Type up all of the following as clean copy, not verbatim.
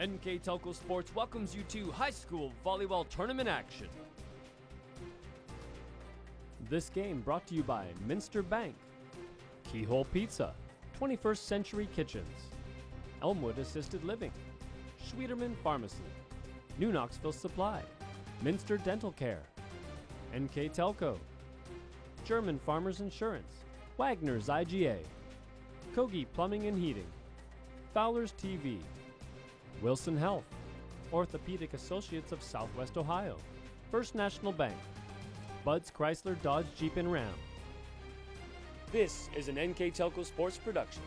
NK Telco Sports welcomes you to high school volleyball tournament action. This game brought to you by Minster Bank, Keyhole Pizza, 21st Century Kitchens, Elmwood Assisted Living, Schwederman Pharmacy, New Knoxville Supply, Minster Dental Care, NK Telco, German Farmers Insurance, Wagner's IGA, Kogi Plumbing and Heating, Fowler's TV, Wilson Health, Orthopedic Associates of Southwest Ohio, First National Bank, Bud's Chrysler Dodge Jeep and Ram. This is an NK Telco Sports production.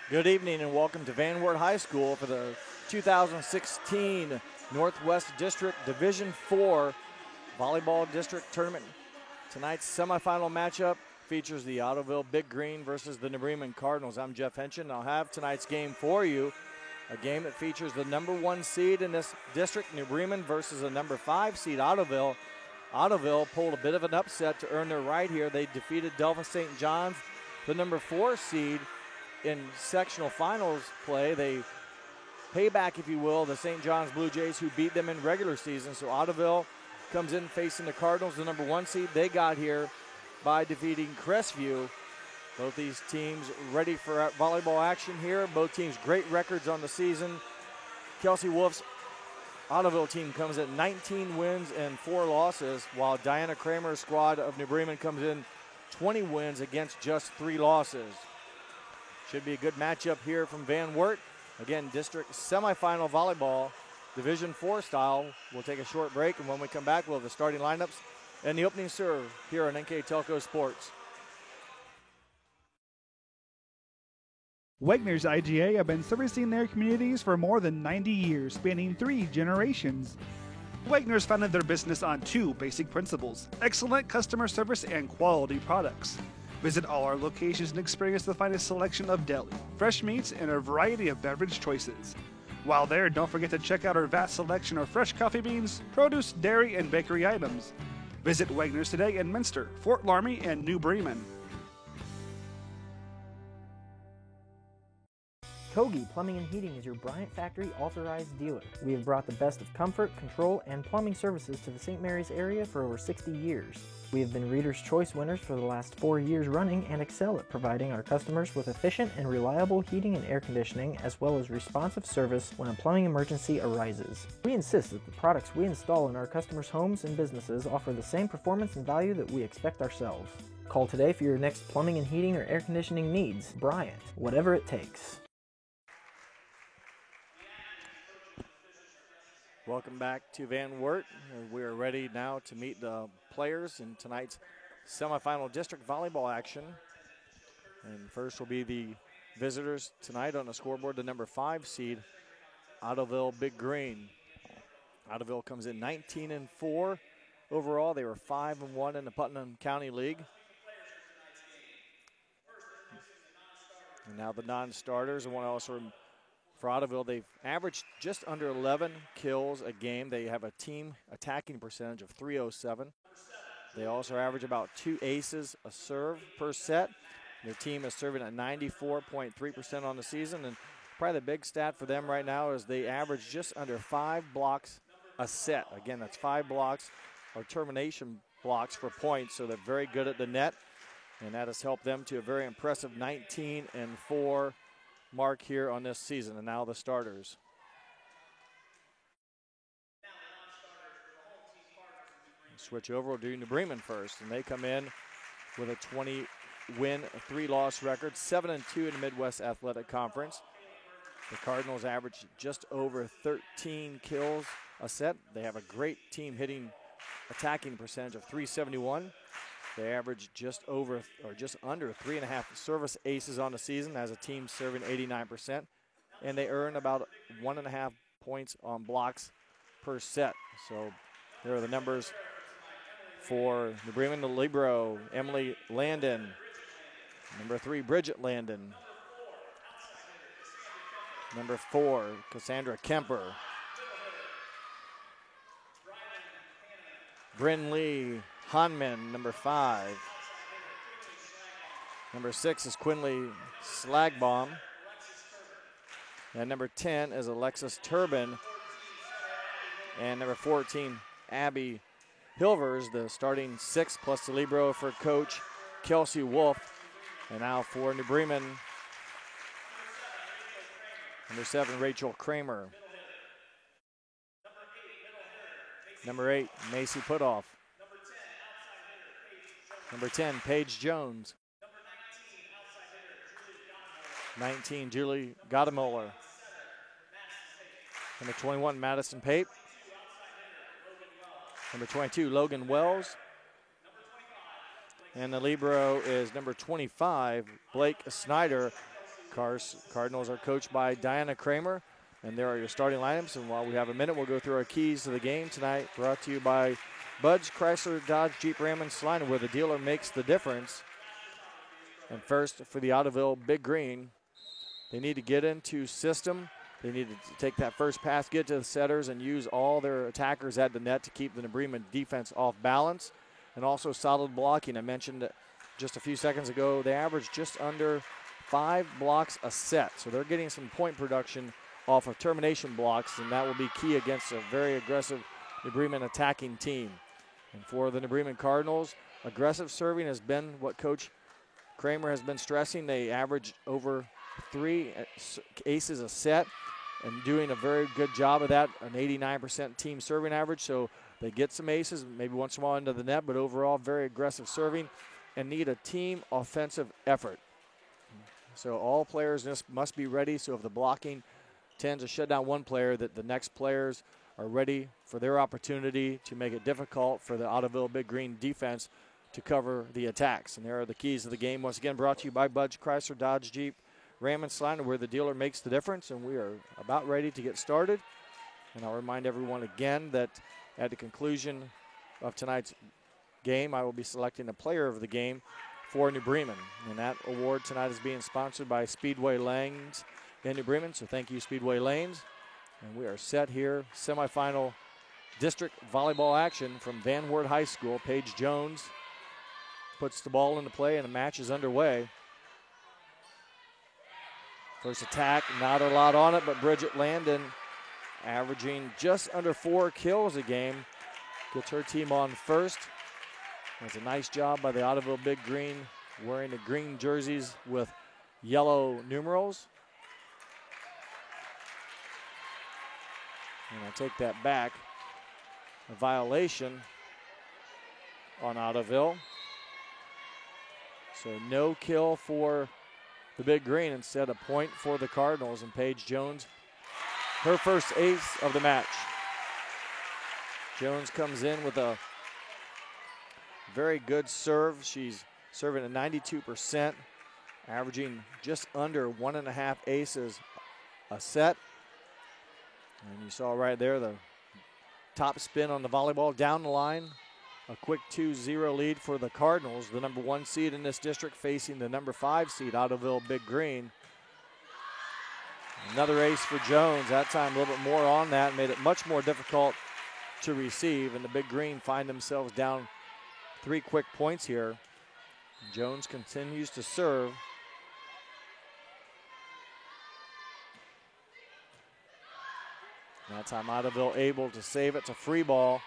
Good evening and welcome to Van Wert High School for the 2016 Northwest District Division IV Volleyball District Tournament. Tonight's semifinal matchup features the Ottoville Big Green versus the New Bremen Cardinals. I'm Jeff Henchen. I'll have tonight's game for you. A game that features the number 1 seed in this district, New Bremen, versus the number 5 seed, Ottoville. Ottoville pulled a bit of an upset to earn their right here. They defeated Delta St. John's, the number 4 seed, in sectional finals play. They pay back, if you will, the St. John's Blue Jays who beat them in regular season. So Ottoville comes in facing the Cardinals, the number 1 seed. They got here by defeating Crestview. Both these teams ready for volleyball action here. Both teams great records on the season. Kelsey Wolf's Ottoville team comes at 19 wins and 4 losses, while Diana Kramer's squad of New Bremen comes in 20 wins against just 3 losses. Should be a good matchup here from Van Wert. Again, district semifinal volleyball, Division IV style. We'll take a short break, and when we come back, we'll have the starting lineups and the opening serve here on NK Telco Sports. Wagner's IGA have been servicing their communities for more than 90 years, spanning 3 generations. Wagner's founded their business on 2 basic principles: excellent customer service and quality products. Visit all our locations and experience the finest selection of deli, fresh meats, and a variety of beverage choices. While there, don't forget to check out our vast selection of fresh coffee beans, produce, dairy, and bakery items. Visit Wagner's today in Minster, Fort Laramie, and New Bremen. Kogi Plumbing and Heating is your Bryant Factory authorized dealer. We have brought the best of comfort, control, and plumbing services to the St. Mary's area for over 60 years. We have been Reader's Choice winners for the last 4 years running and excel at providing our customers with efficient and reliable heating and air conditioning, as well as responsive service when a plumbing emergency arises. We insist that the products we install in our customers' homes and businesses offer the same performance and value that we expect ourselves. Call today for your next plumbing and heating or air conditioning needs. Bryant, whatever it takes. Welcome back to Van Wert. We are ready now to meet the players in tonight's semifinal district volleyball action. And first will be the visitors tonight on the scoreboard, the number 5 seed, Ottoville Big Green. Ottoville comes in 19-4 overall. They were 5-1 in the Putnam County League. And now the non-starters. I want to also for Ottoville, they've averaged just under 11 kills a game. They have a team attacking percentage of .307. They also average about 2 aces a serve per set. Their team is serving at 94.3% on the season. And probably the big stat for them right now is they average just under 5 blocks a set. Again, that's 5 blocks or termination blocks for points. So they're very good at the net. And that has helped them to a very impressive 19-4 mark here on this season. And now the starters. Switch over, we'll do New Bremen first, and they come in with a 20-win, 3-loss record, 7-2 in the Midwest Athletic Conference. The Cardinals average just over 13 kills a set. They have a great team hitting attacking percentage of .371. They average just over or just under 3.5 service aces on the season as a team serving 89%. And they earn about 1.5 points on blocks per set. So there are the numbers for New Bremen. The libero, Emily Landon. Number 3, Bridget Landon. Number 4, Cassandra Kemper. Bryn Lee Hanman, number 5. Number 6 is Quinley Slagbaum. And number 10 is Alexis Turbin. And number 14, Abby Hilvers, the starting 6 plus the libero for Coach Kelsey Wolf. And now for New Bremen, number 7, Rachel Kramer. Number 8, Macy Putoff. Number 10, Paige Jones. 19, Julie Gadamoller. Number 21, Madison Pape. Number 22, Logan Wells. And the libero is number 25, Blake Snyder. Cardinals are coached by Diana Kramer. And there are your starting lineups. And while we have a minute, we'll go through our keys to the game tonight. Brought to you by Bud's Chrysler Dodge Jeep Ram and Salina, where the dealer makes the difference. And first, for the Ottoville Big Green, they need to get into system. They need to take that first pass, get to the setters, and use all their attackers at the net to keep the New Bremen defense off balance. And also solid blocking. I mentioned just a few seconds ago, they average just under 5 blocks a set. So they're getting some point production off of termination blocks, and that will be key against a very aggressive New Bremen attacking team. And for the New Bremen Cardinals, aggressive serving has been what Coach Kramer has been stressing. They average over 3 aces a set and doing a very good job of that, an 89% team serving average. So they get some aces, maybe once in a while into the net, but overall very aggressive serving and need a team offensive effort. So all players must be ready. So if the blocking tends to shut down one player, that the next players are ready for their opportunity to make it difficult for the Ottoville Big Green defense to cover the attacks. And there are the keys of the game. Once again, brought to you by Bud's Chrysler Dodge Jeep Ram and Salina, where the dealer makes the difference. And we are about ready to get started. And I'll remind everyone again that at the conclusion of tonight's game, I will be selecting a player of the game for New Bremen. And that award tonight is being sponsored by Speedway Lanes in New Bremen. So thank you, Speedway Lanes. And we are set here, semifinal district volleyball action from Van Wert High School. Paige Jones puts the ball into play and the match is underway. First attack, not a lot on it, but Bridget Landon, averaging just under 4 kills a game, gets her team on first. That's a nice job by the Ottoville Big Green, wearing the green jerseys with yellow numerals. And I'll take that back. A violation on Ottoville. So no kill for the Big Green, instead a point for the Cardinals, and Paige Jones, her first ace of the match. Jones comes in with a very good serve. She's serving at 92%, averaging just under 1.5 aces a set. And you saw right there the top spin on the volleyball down the line. A quick 2-0 lead for the Cardinals, the number 1 seed in this district, facing the number 5 seed, Ottoville Big Green. Another ace for Jones, that time a little bit more on that, made it much more difficult to receive, and the Big Green find themselves down 3 quick points here. Jones continues to serve. That time Ottoville able to save it. It's a free ball.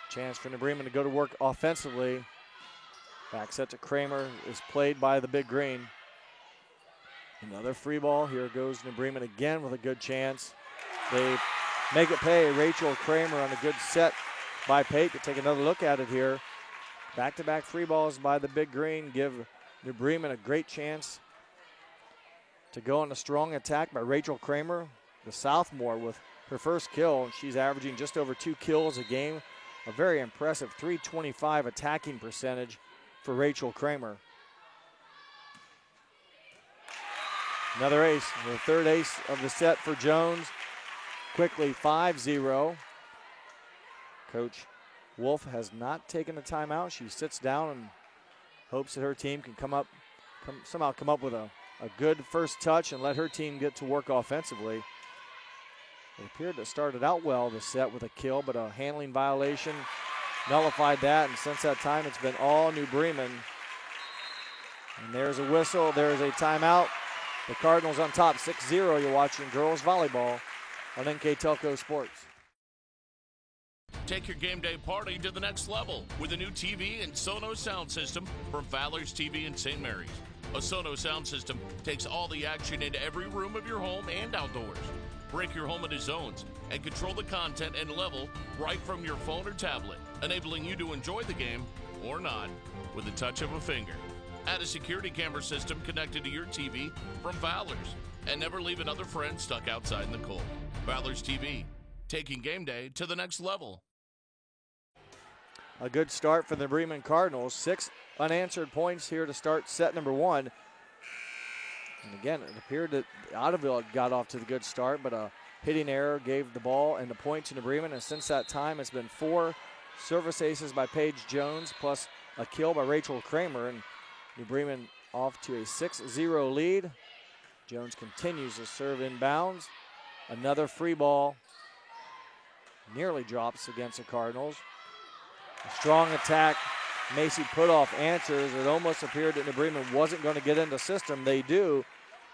Chance for New Bremen to go to work offensively. Back set to Kramer is played by the Big Green. Another free ball. Here goes New Bremen again with a good chance. They make it pay. Rachel Kramer on a good set by Pate to take another look at it here. Back-to-back free balls by the Big Green give New Bremen a great chance to go on a strong attack by Rachel Kramer, the sophomore, with her first kill. She's averaging just over 2 kills a game. A very impressive .325 attacking percentage for Rachel Kramer. Another ace, the third ace of the set for Jones. Quickly 5-0. Coach Wolf has not taken a timeout. She sits down and hopes that her team can somehow come up with a good first touch and let her team get to work offensively. It appeared to started out well, the set, with a kill, but a handling violation nullified that, and since that time it's been all New Bremen. And there's a whistle, there's a timeout The Cardinals on top, 6-0. You're watching girls volleyball on NK Telco Sports. Take your game day party to the next level with a new TV and Sonos sound system from Fowler's TV in St. Mary's. A Sonos sound system takes all the action into every room of your home and outdoors. Break your home into zones and control the content and level right from your phone or tablet, enabling you to enjoy the game or not with the touch of a finger. Add a security camera system connected to your TV from Fowler's, and never leave another friend stuck outside in the cold. Fowler's TV, taking game day to the next level. A good start for the Bremen Cardinals. 6 unanswered points here to start set number 1. And again, it appeared that Ottoville had got off to the good start, but a hitting error gave the ball and the point to New Bremen. And since that time, it's been 4 service aces by Paige Jones, plus a kill by Rachel Kramer. And New Bremen off to a 6-0 lead. Jones continues to serve inbounds. Another free ball nearly drops against the Cardinals. A strong attack. Macy Putoff answers. It almost appeared that New Bremen wasn't going to get into system. They do.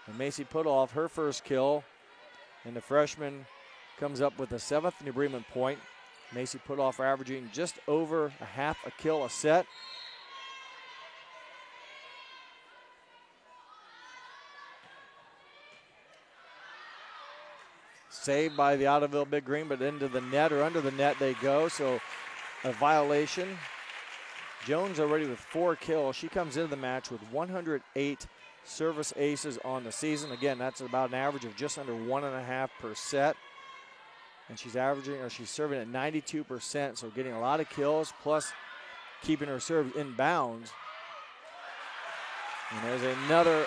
And Macy Putoff, her first kill. And the freshman comes up with a 7th New Bremen point. Macy Putoff averaging just over a half a kill a set. Saved by the Ottoville Big Green, but into the net or under the net they go. So a violation. Jones already with 4 kills. She comes into the match with 108 service aces on the season. Again, that's about an average of just under 1.5 per set. And she's serving at 92%, so getting a lot of kills, plus keeping her serve in bounds. And there's another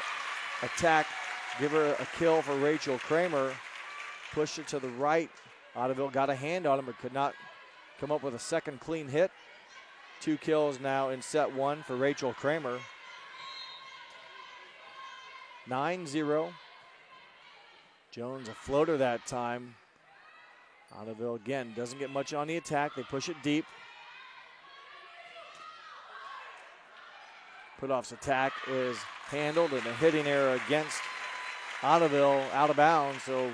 attack. Give her a kill for Rachel Kramer. Pushed her to the right. Ottoville got a hand on him, but could not come up with a second clean hit. 2 kills now in set 1 for Rachel Kramer. 9-0. Jones a floater that time. Ottoville again doesn't get much on the attack. They push it deep. Putoff's attack is handled, and a hitting error against Ottoville out of bounds. So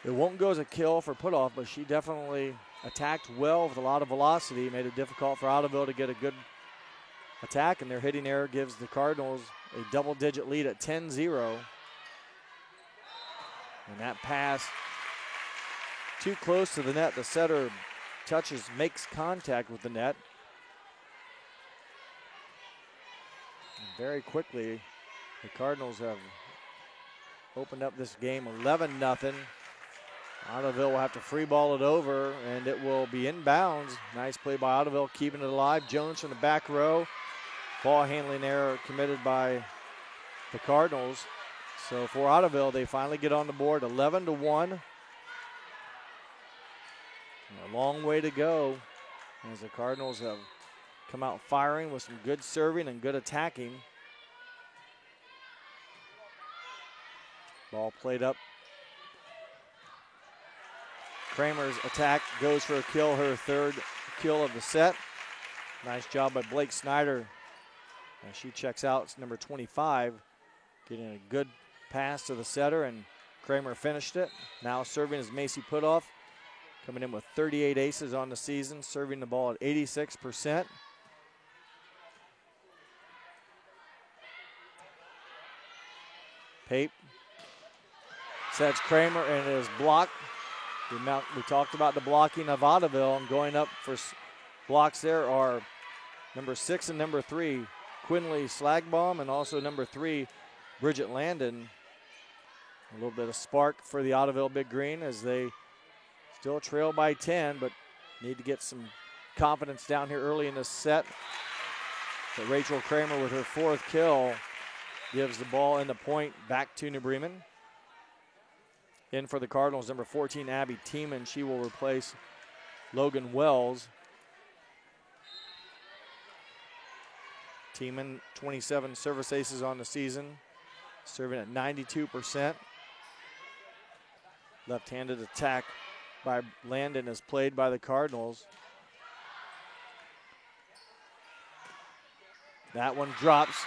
it won't go as a kill for Putoff, but she definitely attacked well with a lot of velocity, made it difficult for Ottoville to get a good attack, and their hitting error gives the Cardinals a double-digit lead at 10-0. And that pass too close to the net. The setter makes contact with the net. And very quickly, the Cardinals have opened up this game 11-0. Ottoville will have to free ball it over, and it will be inbounds. Nice play by Ottoville, keeping it alive. Jones from the back row. Ball handling error committed by the Cardinals. So for Ottoville, they finally get on the board, 11-1. A long way to go as the Cardinals have come out firing with some good serving and good attacking. Ball played up. Kramer's attack goes for a kill, her 3rd kill of the set. Nice job by Blake Snyder. And she checks out, it's number 25, getting a good pass to the setter, and Kramer finished it. Now serving is Macy Putoff, coming in with 38 aces on the season, serving the ball at 86%. Pape sets Kramer, and it is blocked. We talked about the blocking of Ottoville, and going up for blocks there are number 6 and number 3, Quinley Slagbaum, and also number 3, Bridget Landon. A little bit of spark for the Ottoville Big Green as they still trail by 10, but need to get some confidence down here early in this set. But Rachel Kramer with her 4th kill gives the ball and the point back to New Bremen. In for the Cardinals, number 14, Abby Tiemann. She will replace Logan Wells. Tiemann, 27 service aces on the season, serving at 92%. Left-handed attack by Landon is played by the Cardinals. That one drops.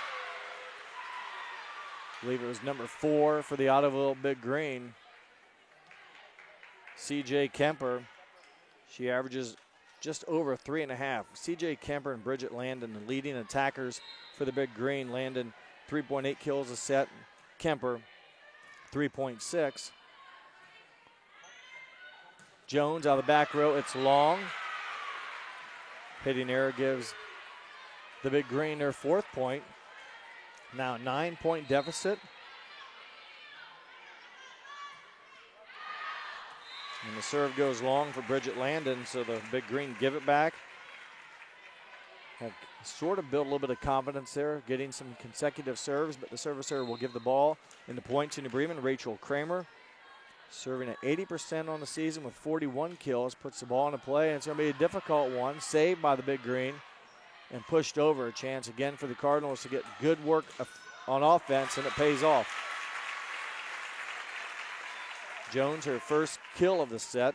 I believe it was number 4 for the Ottoville Big Green, C.J. Kemper. She averages just over 3.5. C.J. Kemper and Bridget Landon, the leading attackers for the Big Green. Landon, 3.8 kills a set. Kemper, 3.6. Jones out of the back row. It's long. Hitting error gives the Big Green their 4th point. Now 9-point deficit. And the serve goes long for Bridget Landon, so the Big Green give it back. Have sort of built a little bit of confidence there, getting some consecutive serves, but the servicer will give the ball in the point to New Bremen. Rachel Kramer, serving at 80% on the season with 41 kills, puts the ball into play, and it's going to be a difficult one. Saved by the Big Green and pushed over. A chance again for the Cardinals to get good work on offense, and it pays off. Jones, her first kill of the set,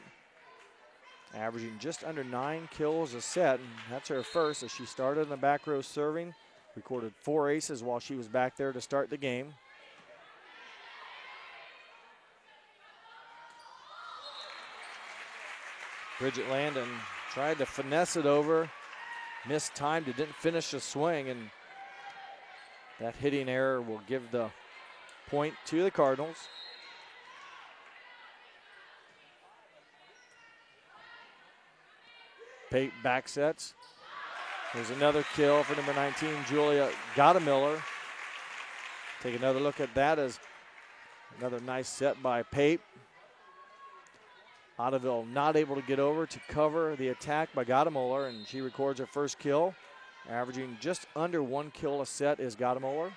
averaging just under 9 kills a set, and that's her first as she started in the back row serving. Recorded 4 aces while she was back there to start the game. Bridget Landon tried to finesse it over, missed time, didn't finish the swing, and that hitting error will give the point to the Cardinals. Pate back sets. There's another kill for number 19, Julia Gottemiller. Take another look at that as another nice set by Pate. Ottoville not able to get over to cover the attack by Gottemiller, and she records her first kill. Averaging just under 1 kill a set is Gottemiller.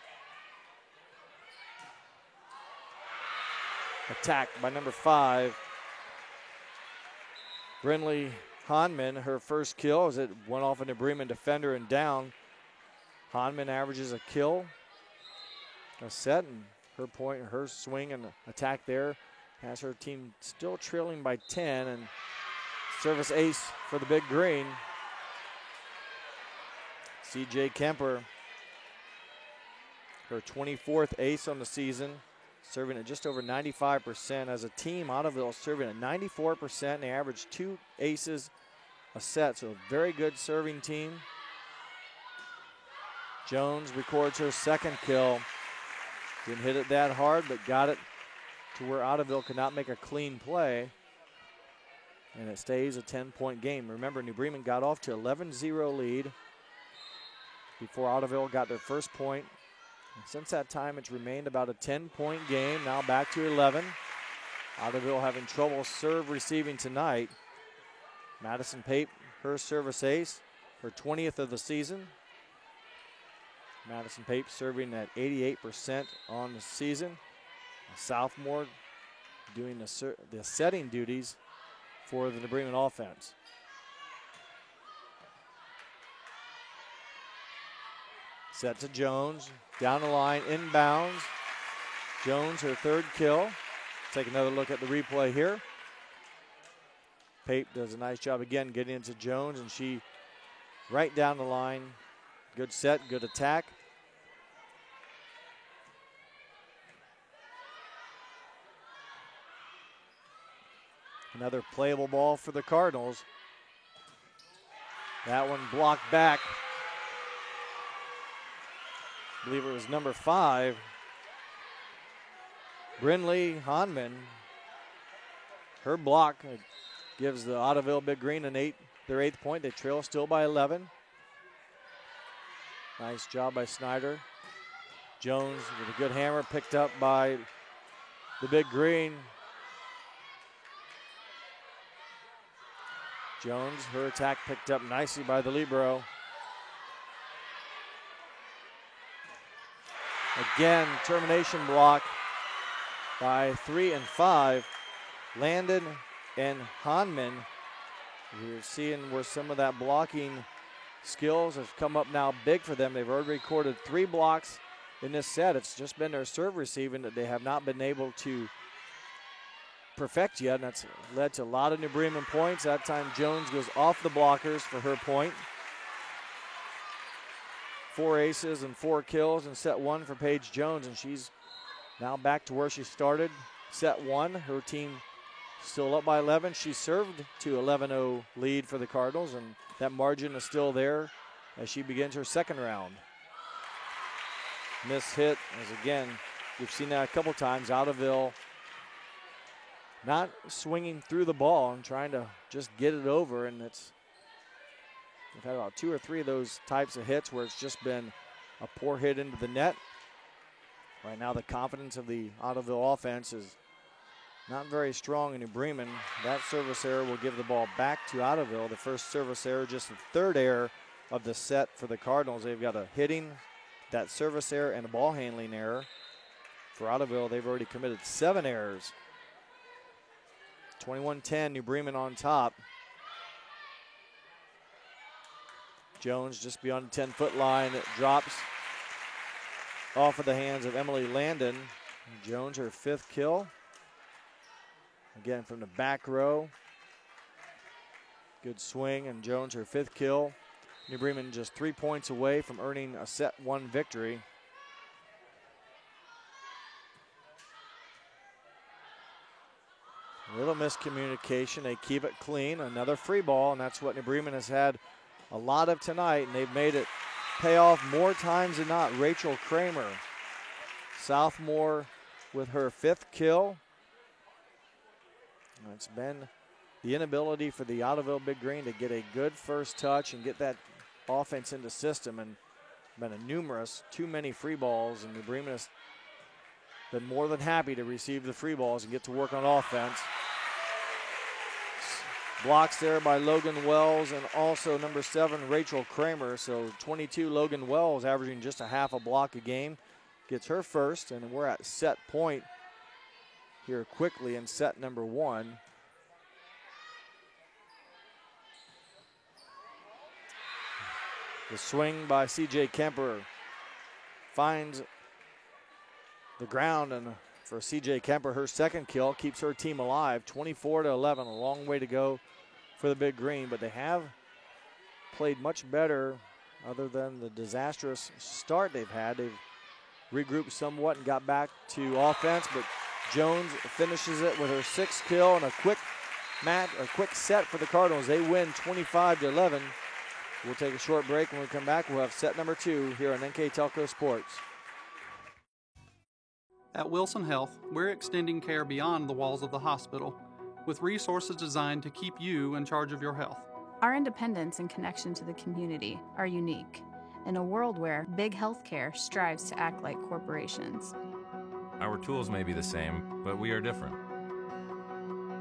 Attack by number 5, Brinley Hanman, her first kill as it went off a New Bremen defender and down. Hanman averages a kill a set, and her point, her swing and attack there has her team still trailing by 10, and service ace for the Big Green. C.J. Kemper, her 24th ace on the season, serving at just over 95%. As a team, Ottoville serving at 94%. They average 2 aces a set, so a very good serving team. Jones records her second kill. Didn't hit it that hard, but got it to where Ottoville could not make a clean play. And it stays a 10-point game. Remember, New Bremen got off to 11-0 lead before Ottoville got their first point. And since that time, it's remained about a 10-point game. Now back to 11. Ottoville having trouble serve receiving tonight. Madison Pape, her service ace, her 20th of the season. Madison Pape serving at 88% on the season. A sophomore doing the setting duties for the New Bremen offense. Set to Jones, down the line, inbounds. Jones, her third kill. Take another look at the replay here. Pape does a nice job again getting into Jones, and she right down the line. Good set, good attack. Another playable ball for the Cardinals. That one blocked back. I believe it was number 5, Brinley Hanman. Her block gives the Ottoville Big Green their 8th point. They trail still by 11. Nice job by Snyder. Jones with a good hammer picked up by the Big Green. Jones, her attack picked up nicely by the libero. Again, termination block by 3 and 5. Landon and Hanman. We're seeing where some of that blocking skills have come up now big for them. They've already recorded 3 blocks in this set. It's just been their serve receiving that they have not been able to perfect yet, and that's led to a lot of New Bremen points. That time Jones goes off the blockers for her point. 4 aces and 4 kills in set 1 for Paige Jones, and she's Now back to where she started. Set one, her team still up by 11. She served to 11-0 lead for the Cardinals, and that margin is still there as she begins her second round. Miss hit, as again, we've seen that a couple times. Ottoville not swinging through the ball and trying to just get it over, and we've had about 2 or 3 of those types of hits where it's just been a poor hit into the net. Right now the confidence of the Ottoville offense is not very strong in New Bremen. That service error will give the ball back to Ottoville. The first service error, just the third error of the set for the Cardinals. They've got a hitting, that service error, and a ball handling error. For Ottoville, they've already committed 7 errors. 21-10, New Bremen on top. Jones just beyond the 10-foot line. It drops off of the hands of Emily Landon. Jones, her 5th kill. Again, from the back row. Good swing, and Jones, her 5th kill. New Bremen just 3 points away from earning a set 1 victory. A little miscommunication. They keep it clean. Another free ball, and that's what New Bremen has had a lot of tonight, and they've made it pay off more times than not. Rachel Kramer, sophomore, with her 5th kill. It's been the inability for the Ottoville Big Green to get a good first touch and get that offense into system, and been too many free balls, and New Bremen has been more than happy to receive the free balls and get to work on offense. Blocks there by Logan Wells and also number 7, Rachel Kramer. So 22, Logan Wells averaging just a half a block a game. Gets her first, and we're at set point here quickly in set number 1. The swing by C.J. Kemper finds the ground, and for C.J. Kemper, her 2nd kill keeps her team alive. 24-11, a long way to go for the Big Green, but they have played much better other than the disastrous start they've had. They've regrouped somewhat and got back to offense, but Jones finishes it with her 6th kill and a quick set for the Cardinals. They win 25-11. We'll take a short break. When we come back, we'll have set number 2 here on NK Telco Sports. At Wilson Health, we're extending care beyond the walls of the hospital with resources designed to keep you in charge of your health. Our independence and connection to the community are unique in a world where big healthcare strives to act like corporations. Our tools may be the same, but we are different.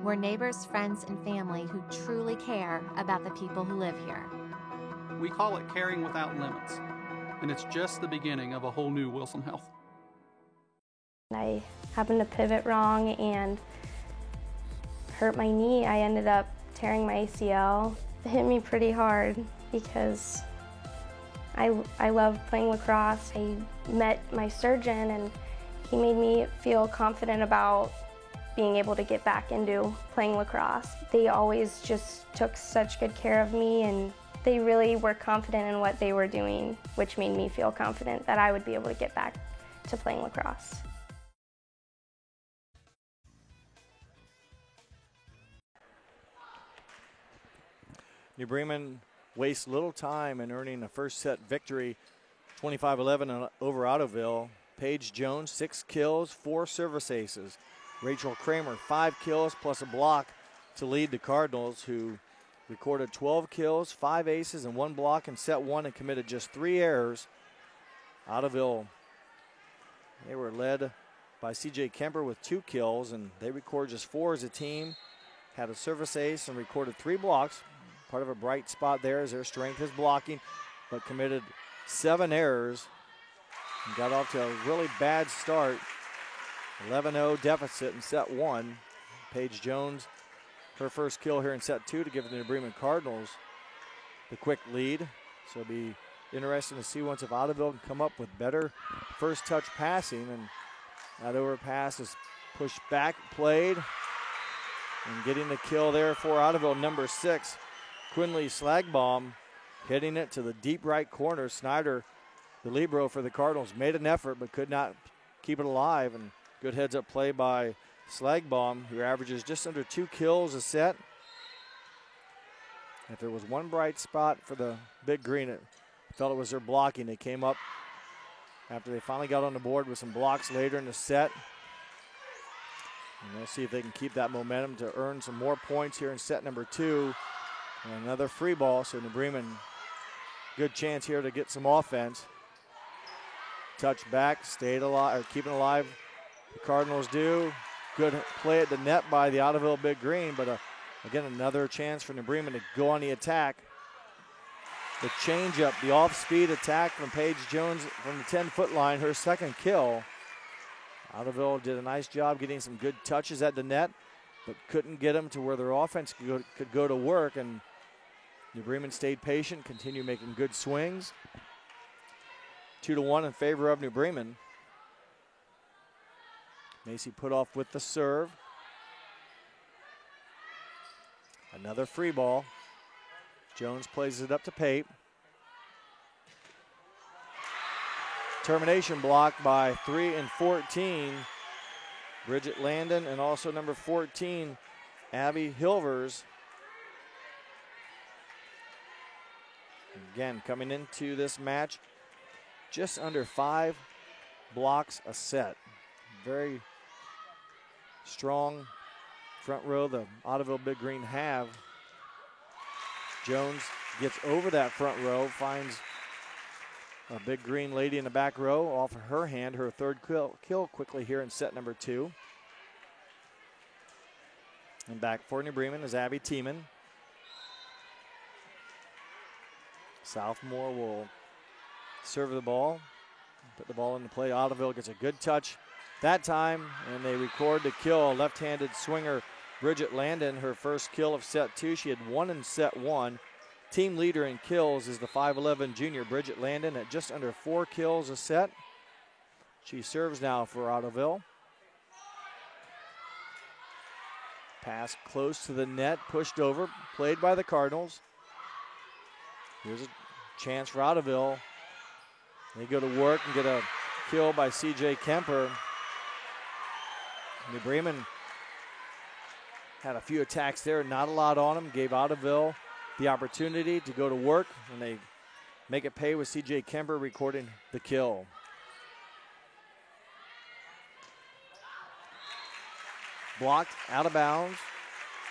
We're neighbors, friends, and family who truly care about the people who live here. We call it Caring Without Limits, and it's just the beginning of a whole new Wilson Health. I happened to pivot wrong and hurt my knee. I ended up tearing my ACL. It hit me pretty hard because I love playing lacrosse. I met my surgeon and he made me feel confident about being able to get back into playing lacrosse. They always just took such good care of me, and they really were confident in what they were doing, which made me feel confident that I would be able to get back to playing lacrosse. New Bremen wastes little time in earning a first set victory, 25-11 over Ottoville. Paige Jones, 6 kills, 4 service aces. Rachel Kramer, 5 kills plus a block to lead the Cardinals, who recorded 12 kills, 5 aces, and 1 block in set 1 and committed just 3 errors. Ottoville, they were led by C.J. Kemper with 2 kills, and they recorded just 4 as a team. Had a service ace and recorded 3 blocks. Part of a bright spot there is their strength is blocking, but committed 7 errors and got off to a really bad start. 11-0 deficit in set 1. Paige Jones, her first kill here in set 2 to give the New Bremen Cardinals the quick lead. So it'll be interesting to see once if Ottoville can come up with better first touch passing, and that overpass is pushed back, played, and getting the kill there for Ottoville, number 6. Quinley Slagbaum hitting it to the deep right corner. Snyder, the libero for the Cardinals, made an effort but could not keep it alive, and Good heads-up play by Slagbaum, who averages just under 2 kills a set. If there was one bright spot for the Big Green, it felt it was their blocking. They came up after they finally got on the board with some blocks later in the set. And we'll see if they can keep that momentum to earn some more points here in set number 2. And another free ball, so New Bremen, good chance here to get some offense. Touch back, stayed alive, or keeping alive. The Cardinals do. Good play at the net by the Ottoville Big Green, but again, another chance for New Bremen to go on the attack. The changeup, the off-speed attack from Paige Jones from the 10-foot line, her second kill. Ottoville did a nice job getting some good touches at the net, but couldn't get them to where their offense could go to work, and New Bremen stayed patient, continued making good swings. 2-1 in favor of New Bremen. Macy put off with the serve. Another free ball. Jones plays it up to Pape. Termination block by 3 and 14. Bridget Landon and also number 14, Abby Hilvers. Again, coming into this match, just under 5 blocks a set. Very strong front row the Ottoville Big Green have. Jones gets over that front row, finds a Big Green lady in the back row off of her hand, her third kill quickly here in set number 2. And back for New Bremen is Abby Tiemann. Southmore will serve the ball, put the ball into play. Ottoville gets a good touch that time, and they record the kill. Left-handed swinger Bridget Landon, her first kill of set 2. She had 1 in set 1. Team leader in kills is the 5'11 junior Bridget Landon at just under 4 kills a set. She serves now for Ottoville. Pass close to the net, pushed over, played by the Cardinals. Here's a chance for Ottoville. They go to work and get a kill by C.J. Kemper. New Bremen had a few attacks there, not a lot on them. Gave Ottoville the opportunity to go to work, and they make it pay with C.J. Kemper recording the kill. Blocked, out of bounds.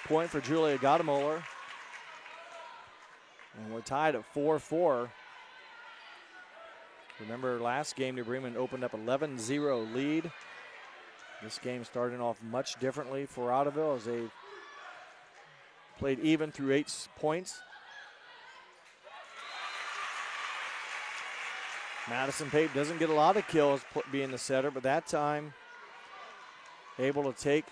Point for Julia Gadamoller. And we're tied at 4-4. Remember last game, New Bremen opened up 11-0 lead. This game starting off much differently for Ottoville as they played even through 8 points. Madison Pape doesn't get a lot of kills being the setter, but that time able to take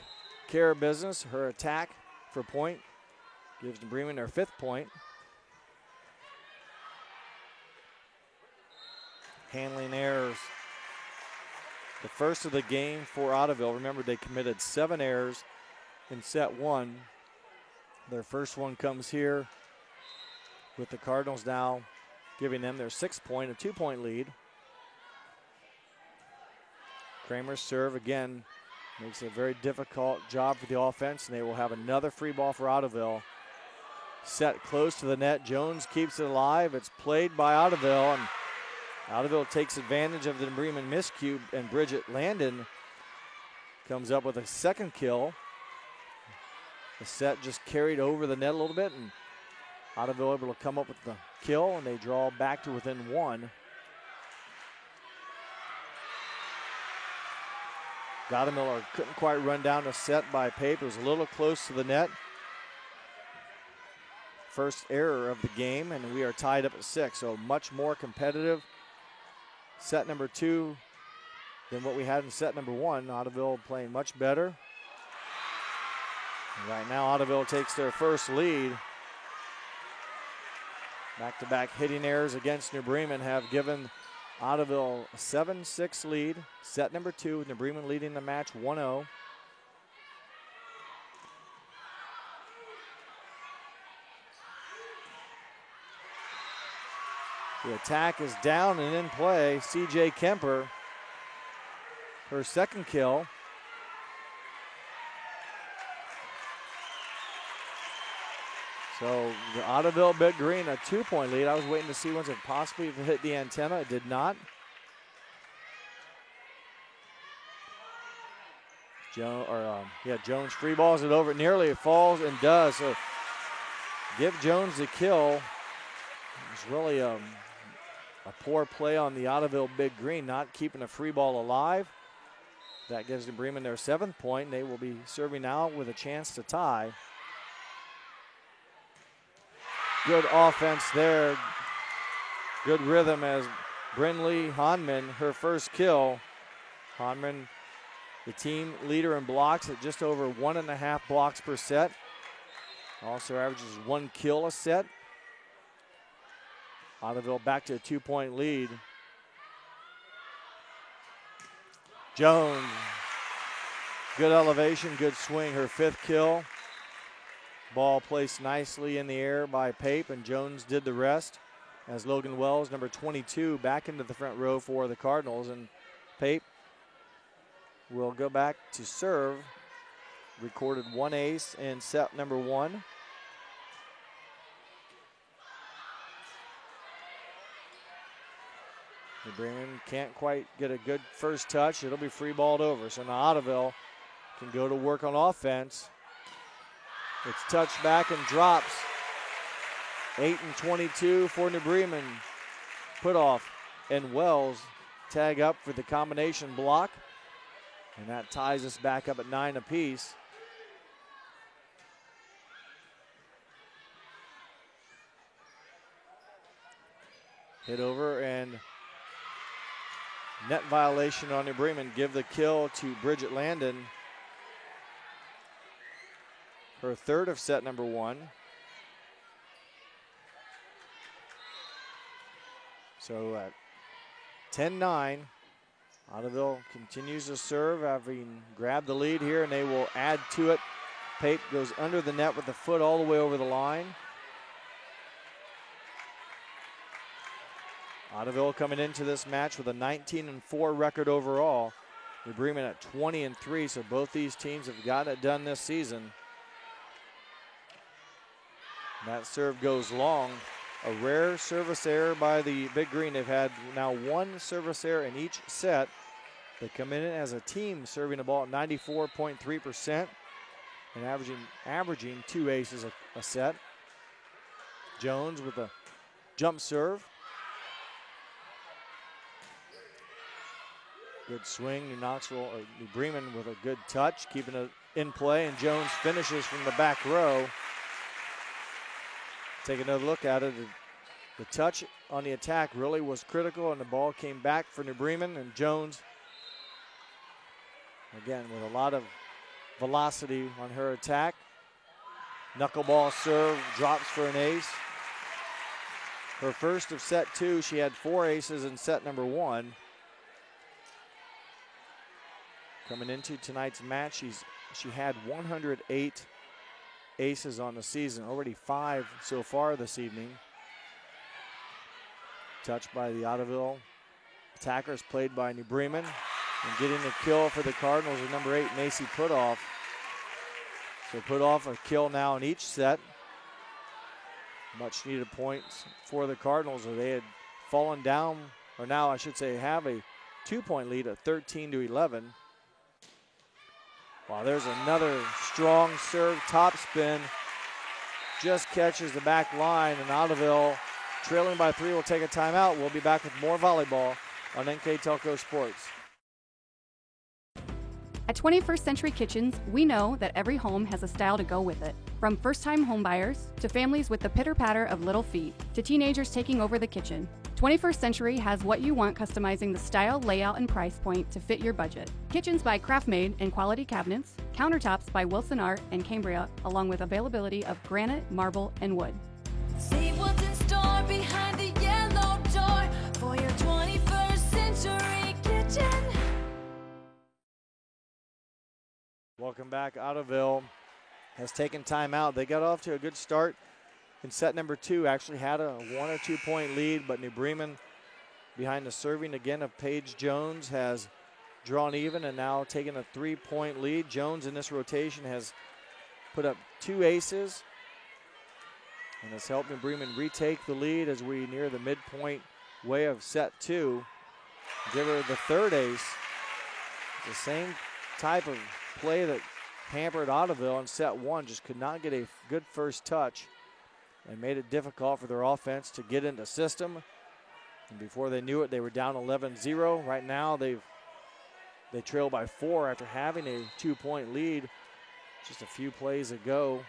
care of business. Her attack for point gives New Bremen their 5th point. Handling errors. The first of the game for Ottoville. Remember, they committed 7 errors in set 1. Their first one comes here with the Cardinals now giving them their 6th point, a 2-point lead. Kramer's serve again makes it a very difficult job for the offense, and they will have another free ball for Ottoville. Set close to the net. Jones keeps it alive. It's played by Ottoville, and Ottoville takes advantage of the Bremen miscue, and Bridget Landon comes up with a 2nd kill. The set just carried over the net a little bit, and Ottoville able to come up with the kill, and they draw back to within 1. Gadamoller couldn't quite run down the set by Pape. It was a little close to the net. First error of the game, and we are tied up at 6, so much more competitive set number 2 than what we had in set number 1. Ottoville playing much better. And right now, Ottoville takes their first lead. Back-to-back hitting errors against New Bremen have given Ottoville a 7-6 lead. Set number 2, with New Bremen leading the match 1-0. The attack is down and in play. C.J. Kemper, her 2nd kill. So the Ottoville Big Green, a 2-point lead. I was waiting to see once it possibly hit the antenna. It did not. Jones free balls it over. Nearly it falls and does. So give Jones the kill. It's really a poor play on the Ottoville Big Green, not keeping a free ball alive. That gives New Bremen their 7th point. They will be serving now with a chance to tie. Good offense there. Good rhythm as Brinley Honman, her first kill. Honman, the team leader in blocks at just over 1.5 blocks per set. Also averages 1 kill a set. Ottoville back to a 2-point lead. Jones, good elevation, good swing, her 5th kill. Ball placed nicely in the air by Pape, and Jones did the rest as Logan Wells, number 22, back into the front row for the Cardinals. And Pape will go back to serve. Recorded 1 ace in set number 1. New Bremen can't quite get a good first touch. It'll be free balled over. So now Ottoville can go to work on offense. It's touched back and drops. 8-22 for New Bremen. Put off and Wells tag up for the combination block. And that ties us back up at 9 apiece. Hit over and net violation on New Bremen. Give the kill to Bridget Landon. Her 3rd of set number 1. So at 10-9, Ottoville continues to serve, having grabbed the lead here, and they will add to it. Pape goes under the net with the foot all the way over the line. Ottoville coming into this match with a 19-4 record overall. New Bremen at 20-3, so both these teams have got it done this season. That serve goes long. A rare service error by the Big Green. They've had now 1 service error in each set. They come in as a team serving the ball at 94.3% and averaging 2 aces a set. Jones with a jump serve. Good swing. New Bremen with a good touch, keeping it in play, and Jones finishes from the back row. Take another look at it. The touch on the attack really was critical, and the ball came back for New Bremen, and Jones, again, with a lot of velocity on her attack. Knuckleball serve, drops for an ace. Her first of set 2, she had 4 aces in set number 1. Coming into tonight's match, she had 108 aces on the season, already 5 so far this evening. Touched by the Ottoville attackers, played by New Bremen. And getting the kill for the Cardinals is number 8, Macy Putoff. So Putoff a kill now in each set. Much needed points for the Cardinals, or they had fallen down, or now I should say have a 2-point lead at 13-11. Wow, there's another strong serve, top spin. Just catches the back line, and Ottoville, trailing by 3, will take a timeout. We'll be back with more volleyball on NK Telco Sports. At 21st Century Kitchens, we know that every home has a style to go with it. From first-time homebuyers to families with the pitter-patter of little feet to teenagers taking over the kitchen, 21st Century has what you want, customizing the style, layout, and price point to fit your budget. Kitchens by Craftmade and quality cabinets, countertops by Wilson Art and Cambria, along with availability of granite, marble, and wood. See what's in store behind the yellow door for your 21st Century Kitchen. Welcome back. Ottoville has taken time out. They got off to a good start in set number 2. Actually had a 1 or 2 point lead, but New Bremen, behind the serving again of Paige Jones, has drawn even and now taken a 3-point lead. Jones in this rotation has put up 2 aces. And has helped New Bremen retake the lead as we near the midpoint way of set 2. Give her the third ace. The same type of play that hampered Ottoville in set 1. Just could not get a good first touch and made it difficult for their offense to get into system. And before they knew it, they were down 11-0. Right now they trail by 4 after having a 2-point lead just a few plays ago.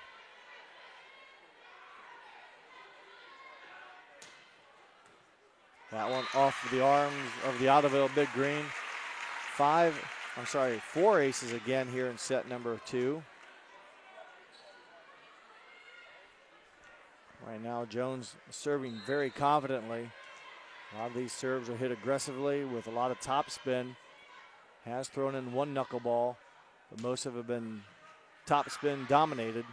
That one off the arms of the Ottoville Big Green. 4 aces again here in set number 2. Right now, Jones serving very confidently. A lot of these serves are hit aggressively with a lot of top spin. Has thrown in one knuckleball, but most of it have been top spin dominated.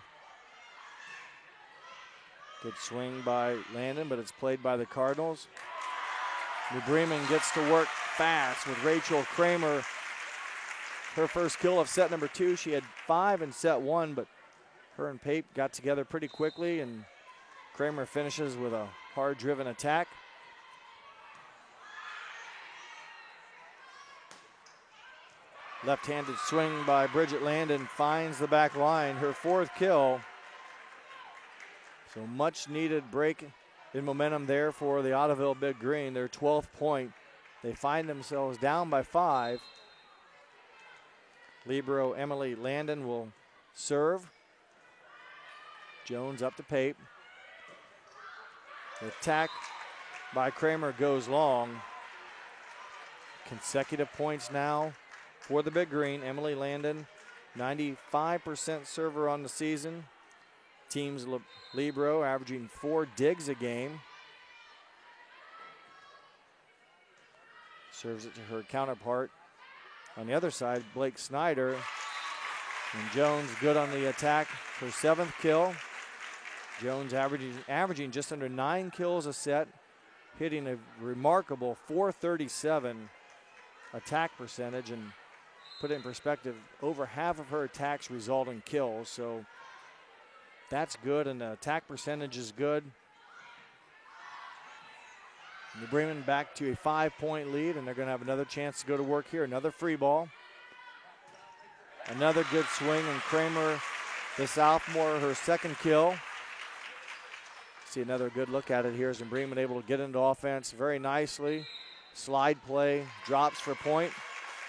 Good swing by Landon, but it's played by the Cardinals. New Bremen gets to work fast with Rachel Kramer. Her first kill of set number 2. She had 5 in set 1, but her and Pape got together pretty quickly, and Kramer finishes with a hard-driven attack. Left-handed swing by Bridget Landon finds the back line, her 4th kill. So much needed break in momentum there for the Ottoville Big Green, their 12th point. They find themselves down by 5. Libero Emily Landon will serve. Jones up to Pape. The attack by Kramer goes long. Consecutive points now for the Big Green. Emily Landon, 95% server on the season. Team's Libero averaging 4 digs a game. Serves it to her counterpart. On the other side, Blake Snyder. And Jones good on the attack. Her 7th kill. Jones averaging just under 9 kills a set, hitting a remarkable .437 attack percentage, and put it in perspective, over half of her attacks result in kills. So that's good, and the attack percentage is good. New Bremen back to a 5-point lead, and they're going to have another chance to go to work here. Another free ball. Another good swing, and Kramer, the sophomore, her 2nd kill. See another good look at it here as New Bremen able to get into offense very nicely. Slide play, drops for point.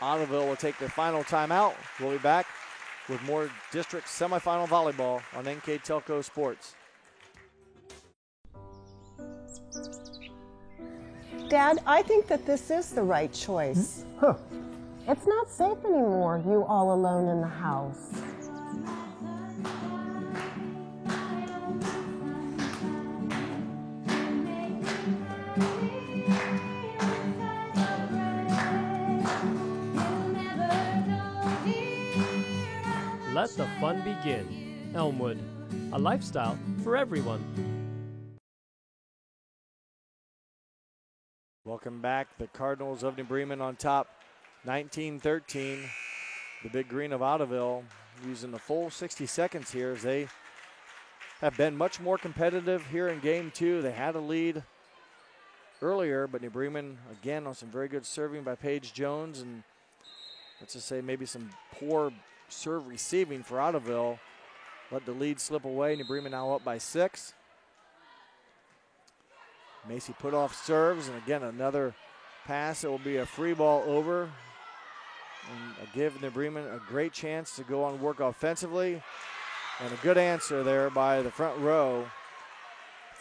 Ottoville will take their final timeout. We'll be back with more district semifinal volleyball on NK Telco Sports. Dad, I think that this is the right choice. It's not safe anymore, you all alone in the house. Let the fun begin. Elmwood, a lifestyle for everyone. Welcome back. The Cardinals of New Bremen on top, 19-13. The Big Green of Ottoville using the full 60 seconds here as they have been much more competitive here in game 2. They had a lead earlier, but New Bremen, again, on some very good serving by Paige Jones, and let's just say maybe some poor serve receiving for Ottoville. Let the lead slip away. New Bremen now up by 6. Macy put off serves, and again another pass. It will be a free ball over, and give New Bremen a great chance to go on work offensively, and a good answer there by the front row.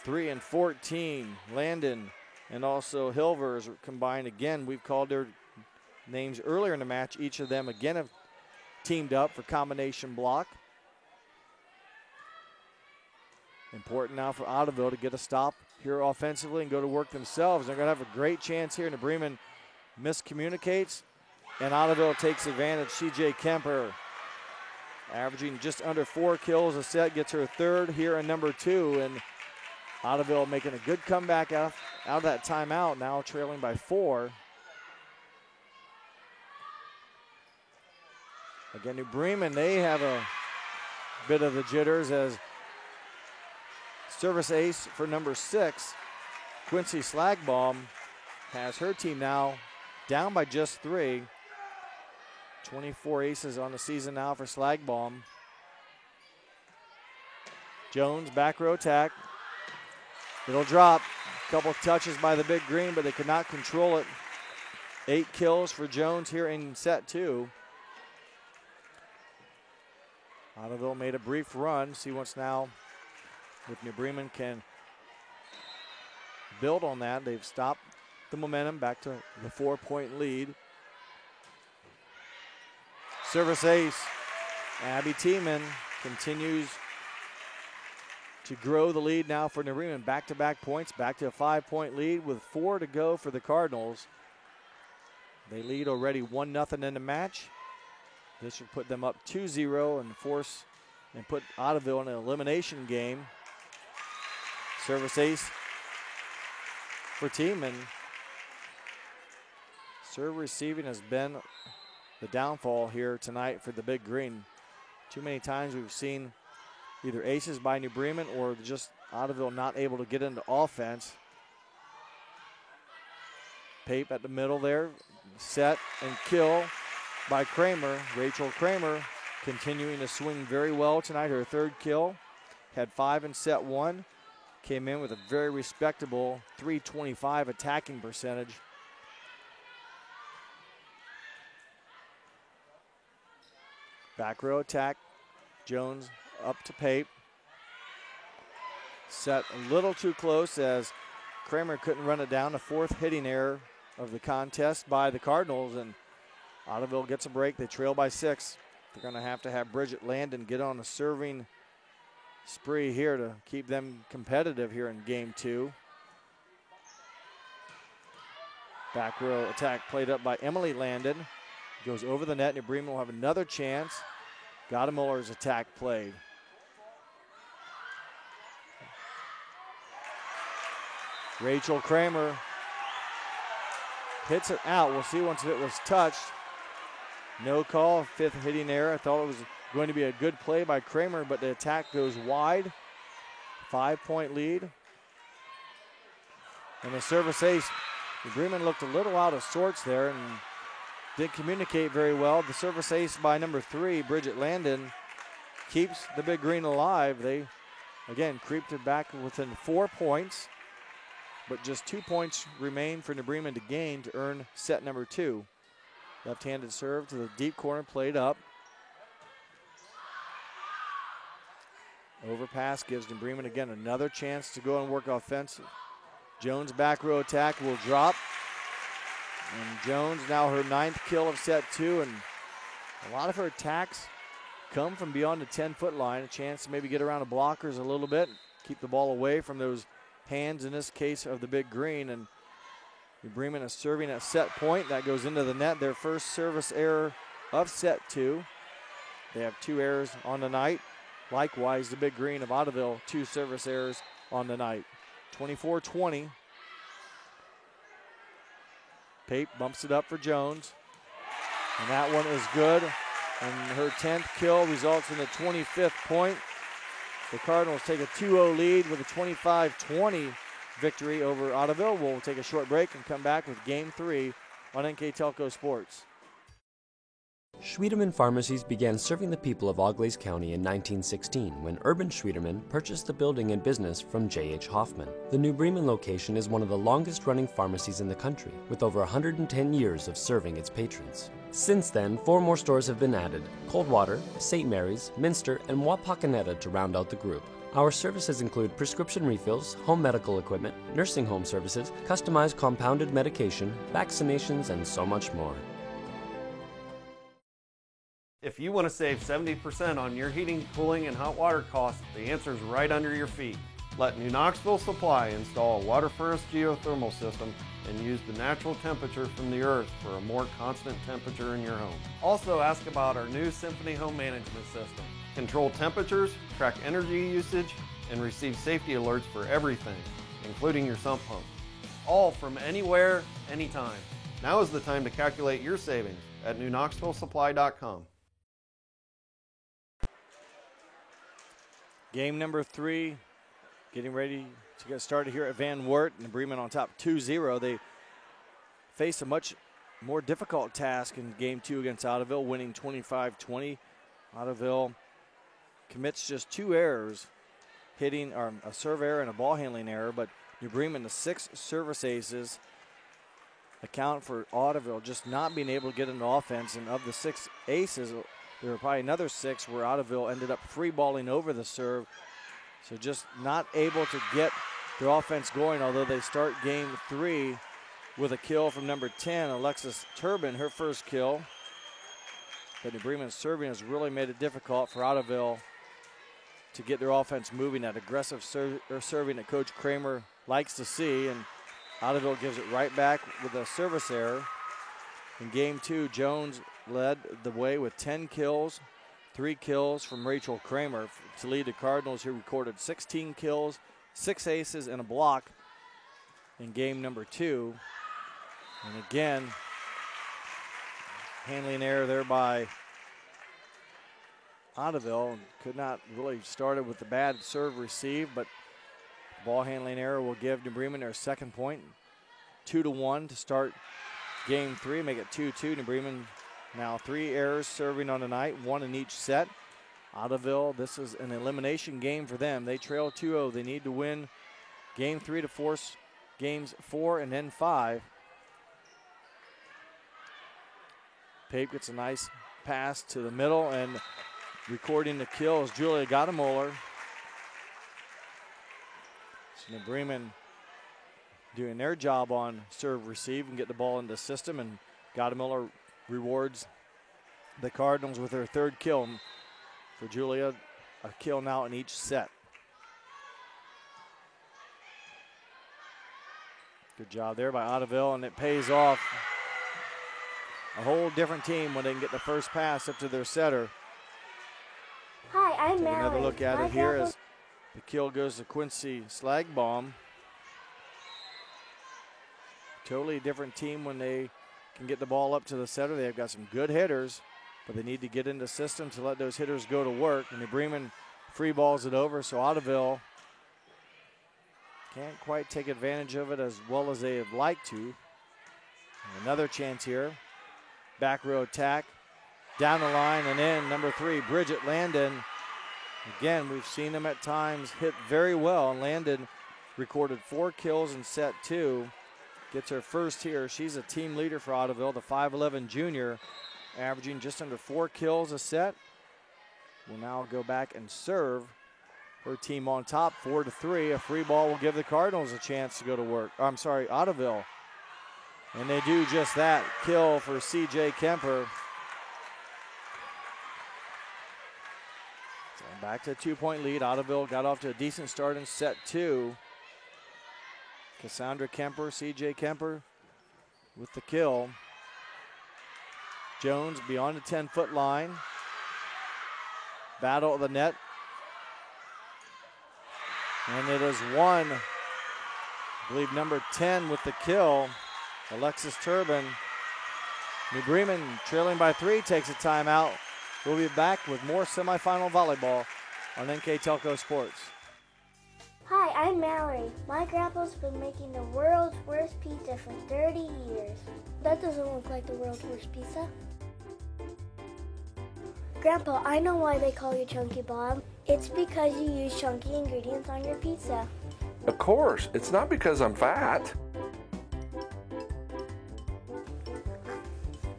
3 and 14, Landon and also Hilvers combined again. We've called their names earlier in the match. Each of them again have teamed up for combination block. Important now for Ottoville to get a stop here offensively and go to work themselves. They're going to have a great chance here. New Bremen miscommunicates, and Ottoville takes advantage. CJ Kemper averaging just under 4 kills a set, gets her 3rd here in number 2, and Ottoville making a good comeback out of that timeout, now trailing by 4. Again, New Bremen, they have a bit of the jitters as Service ace for number 6, Quincy Slagbaum, has her team now down by just 3. 24 aces on the season now for Slagbaum. Jones, back row attack. It'll drop. A couple touches by the Big Green, but they could not control it. 8 kills for Jones here in set 2. Ottoville made a brief run. See what's now if New Bremen can build on that. They've stopped the momentum back to the 4-point lead. Service ace. Abby Tiemann continues to grow the lead now for New Bremen. Back-to-back points, back to a 5-point lead with 4 to go for the Cardinals. They lead already 1-0 in the match. This should put them up 2-0 and force and put Ottoville in an elimination game. Service ace for Tiemann. Serve receiving has been the downfall here tonight for the Big Green. Too many times we've seen either aces by New Bremen or just Ottoville not able to get into offense. Pape at the middle there. Set and kill by Kramer. Rachel Kramer continuing to swing very well tonight. Her 3rd kill. Had 5 in set 1. Came in with a very respectable .325 attacking percentage. Back row attack. Jones up to Pape. Set a little too close as Kramer couldn't run it down. The 4th hitting error of the contest by the Cardinals, and Ottoville gets a break. They trail by 6. They're going to have Bridget Landon get on a serving spree here to keep them competitive here in game 2. Back row attack played up by Emily Landon. Goes over the net. New Bremen will have another chance. Gottemuller's attack played. Rachel Kramer hits it out. We'll see once it was touched. No call, 5th hitting error. I thought it was going to be a good play by Kramer, but the attack goes wide. 5-point lead. And the service ace. New Bremen looked a little out of sorts there and didn't communicate very well. The service ace by number 3, Bridget Landon, keeps the Big Green alive. They, again, creeped it back within 4 points, but just 2 points remain for New Bremen to gain to earn set number 2. Left-handed serve to the deep corner, played up. Overpass gives New Bremen again another chance to go and work offensive. Jones back row attack will drop. And Jones now her 9th kill of set 2, and a lot of her attacks come from beyond the 10-foot line. A chance to maybe get around the blockers a little bit, keep the ball away from those hands, in this case, of the Big Green. And New Bremen is serving at set point. That goes into the net. Their first service error of set 2. They have 2 errors on the night. Likewise, the Big Green of Ottoville, 2 service errors on the night. 24-20. Pape bumps it up for Jones. And that one is good. And her 10th kill results in the 25th point. The Cardinals take a 2-0 lead with a 25-20 victory over Ottoville. We'll take a short break and come back with Game 3 on NK Telco Sports. Schwiedemann Pharmacies began serving the people of Auglaize County in 1916 when Urban Schwiedemann purchased the building and business from J.H. Hoffman. The New Bremen location is one of the longest-running pharmacies in the country, with over 110 years of serving its patrons. Since then, 4 more stores have been added: Coldwater, St. Mary's, Minster, and Wapakoneta to round out the group. Our services include prescription refills, home medical equipment, nursing home services, customized compounded medication, vaccinations, and so much more. If you want to save 70% on your heating, cooling, and hot water costs, the answer is right under your feet. Let New Knoxville Supply install a water furnace geothermal system and use the natural temperature from the earth for a more constant temperature in your home. Also ask about our new Symphony home management system. Control temperatures, track energy usage, and receive safety alerts for everything, including your sump pump. All from anywhere, anytime. Now is the time to calculate your savings at newknoxvillesupply.com. Game number 3 getting ready to get started here at Van Wert, and Bremen on top 2-0. They face a much more difficult task in game 2 against Ottoville, winning 25-20. Ottoville commits just 2 errors, hitting a serve error and a ball handling error, but New Bremen, the 6 service aces, account for Ottoville just not being able to get into offense. And of the 6 aces, there were probably another 6 where Ottoville ended up free balling over the serve. So just not able to get their offense going, although they start game 3 with a kill from number 10, Alexis Turbin, her first kill. But New Bremen's serving has really made it difficult for Ottoville to get their offense moving, that aggressive serving that Coach Kramer likes to see. And Ottoville gives it right back with a service error. In game 2, Jones led the way with 10 kills, 3 kills from Rachel Kramer to lead the Cardinals, who recorded 16 kills, 6 aces, and a block in game number 2. And again, handling error there by Ottoville. Could not really started with the bad serve receive, but ball handling error will give New Bremen their second point. 2-1 to start game 3, make it 2-2. New Bremen now 3 errors serving on the night, 1 in each set. Ottoville, this is an elimination game for them. They trail 2-0. They need to win game 3 to force games 4 and then 5. Pape gets a nice pass to the middle, and recording the kill is Julia Gadamoller. So New Bremen doing their job on serve receive and get the ball into the system, and Gadamoller rewards the Cardinals with their 3rd kill. For Julia, a kill now in each set. Good job there by Ottoville, and it pays off. A whole different team when they can get the first pass up to their setter. Hi, I'm Take Mallory. another look at it here as the kill goes to Quincy Slagbaum. Totally different team when they can get the ball up to the setter. They've got some good hitters, but they need to get into the system to let those hitters go to work. And New Bremen free balls it over, so Ottoville can't quite take advantage of it as well as they have liked to. And another chance here. Back row attack, down the line and in. Number 3, Bridget Landon. Again, we've seen them at times hit very well, and Landon recorded 4 kills in set 2. Gets her first here. She's a team leader for Ottoville, the 5'11 junior, averaging just under 4 kills a set. Will now go back and serve her team on top, 4-3. A free ball will give the Cardinals a chance to go to work. I'm sorry, Ottoville. And they do just that. Kill for C.J. Kemper. So back to a 2-point lead. Ottoville got off to a decent start in set 2. Cassandra Kemper, C.J. Kemper with the kill. Jones beyond the 10-foot line. Battle of the net. And it is one. I believe number 10 with the kill. Alexis Turbin. New Bremen trailing by 3 takes a timeout. We'll be back with more semifinal volleyball on NK Telco Sports. Hi, I'm Mallory. My grandpa's been making the world's worst pizza for 30 years. That doesn't look like the world's worst pizza. Grandpa, I know why they call you Chunky Bob. It's because you use chunky ingredients on your pizza. Of course, it's not because I'm fat.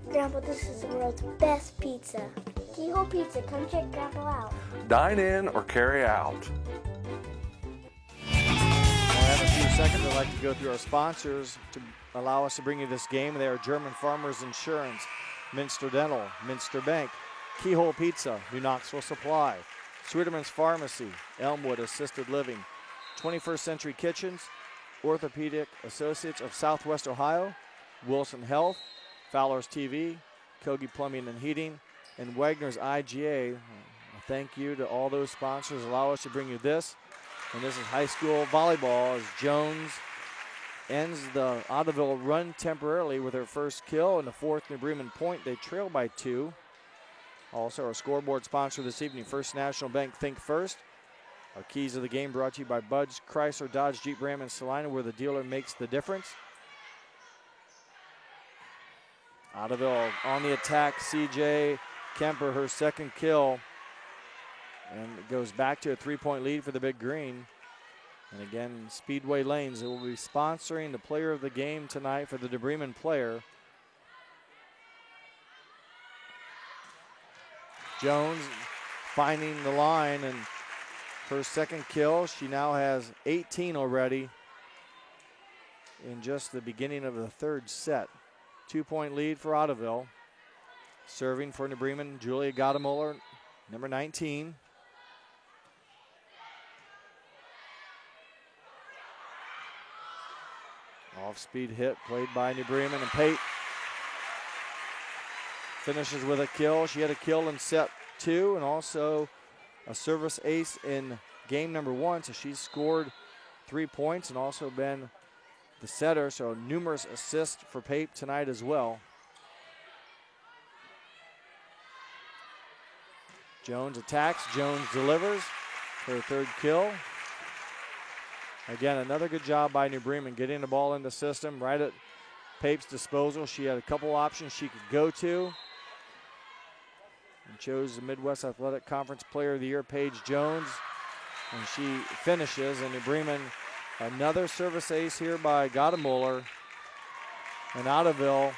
Grandpa, this is the world's best pizza. Keyhole Pizza, come check Grandpa out. Dine in or carry out. I have a few seconds. I'd like to go through our sponsors to allow us to bring you this game. They are German Farmers Insurance, Minster Dental, Minster Bank, Keyhole Pizza, New Knoxville Supply, Sweeterman's Pharmacy, Elmwood Assisted Living, 21st Century Kitchens, Orthopedic Associates of Southwest Ohio, Wilson Health, Fowler's TV, Kogi Plumbing and Heating, and Wagner's IGA. Thank you to all those sponsors. Allow us to bring you this. And this is high school volleyball as Jones ends the Ottoville run temporarily with her first kill and the 4th New Bremen point. They trail by 2. Also our scoreboard sponsor this evening, First National Bank Think First. Our keys of the game brought to you by Bud's Chrysler, Dodge, Jeep, Ram, and Salina, where the dealer makes the difference. Ottoville on the attack. CJ Kemper, her second kill. And it goes back to a 3-point lead for the Big Green. And again, Speedway Lanes will be sponsoring the player of the game tonight for the DeBremen player. Jones finding the line and her second kill. She now has 18 already in just the beginning of the third set. 2-point lead for Ottoville. Serving for New Bremen, Julia Gadamuller, number 19. Off-speed hit played by New Bremen, and Pate finishes with a kill. She had a kill in set 2 and also a service ace in game number 1, so she's scored 3 points and also been the setter, so numerous assists for Pape tonight as well. Jones attacks, Jones delivers her third kill. Again, another good job by New Bremen getting the ball in the system right at Pape's disposal. She had a couple options she could go to and chose the Midwest Athletic Conference Player of the Year, Paige Jones, and she finishes. And New Bremen, another service ace here by Gadamuller, and Ottoville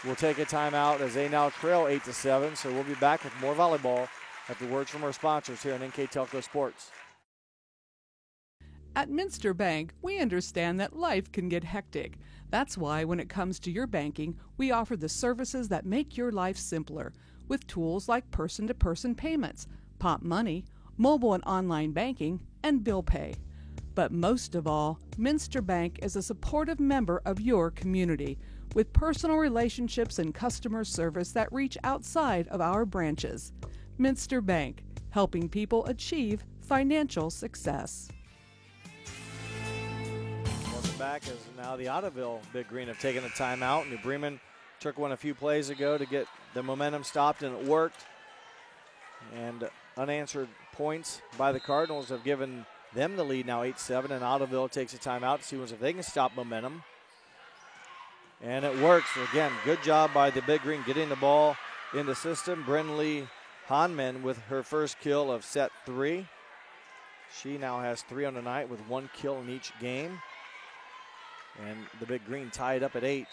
will take a timeout as they now trail 8-7. So we'll be back with more volleyball after words from our sponsors here on NK Telco Sports. At Minster Bank, we understand that life can get hectic. That's why when it comes to your banking, we offer the services that make your life simpler with tools like person-to-person payments, Pop Money, mobile and online banking, and bill pay. But most of all, Minster Bank is a supportive member of your community with personal relationships and customer service that reach outside of our branches. Minster Bank, helping people achieve financial success. Welcome back as now the Ottoville Big Green have taken a timeout. New Bremen took one a few plays ago to get the momentum stopped, and it worked. And unanswered points by the Cardinals have given them the lead now 8-7, and Ottoville takes a timeout to see if they can stop momentum. And it works. Again, good job by the Big Green getting the ball in the system. Brinley Hanman with her first kill of set 3. She now has 3 on the night with 1 kill in each game. And the Big Green tied up at 8.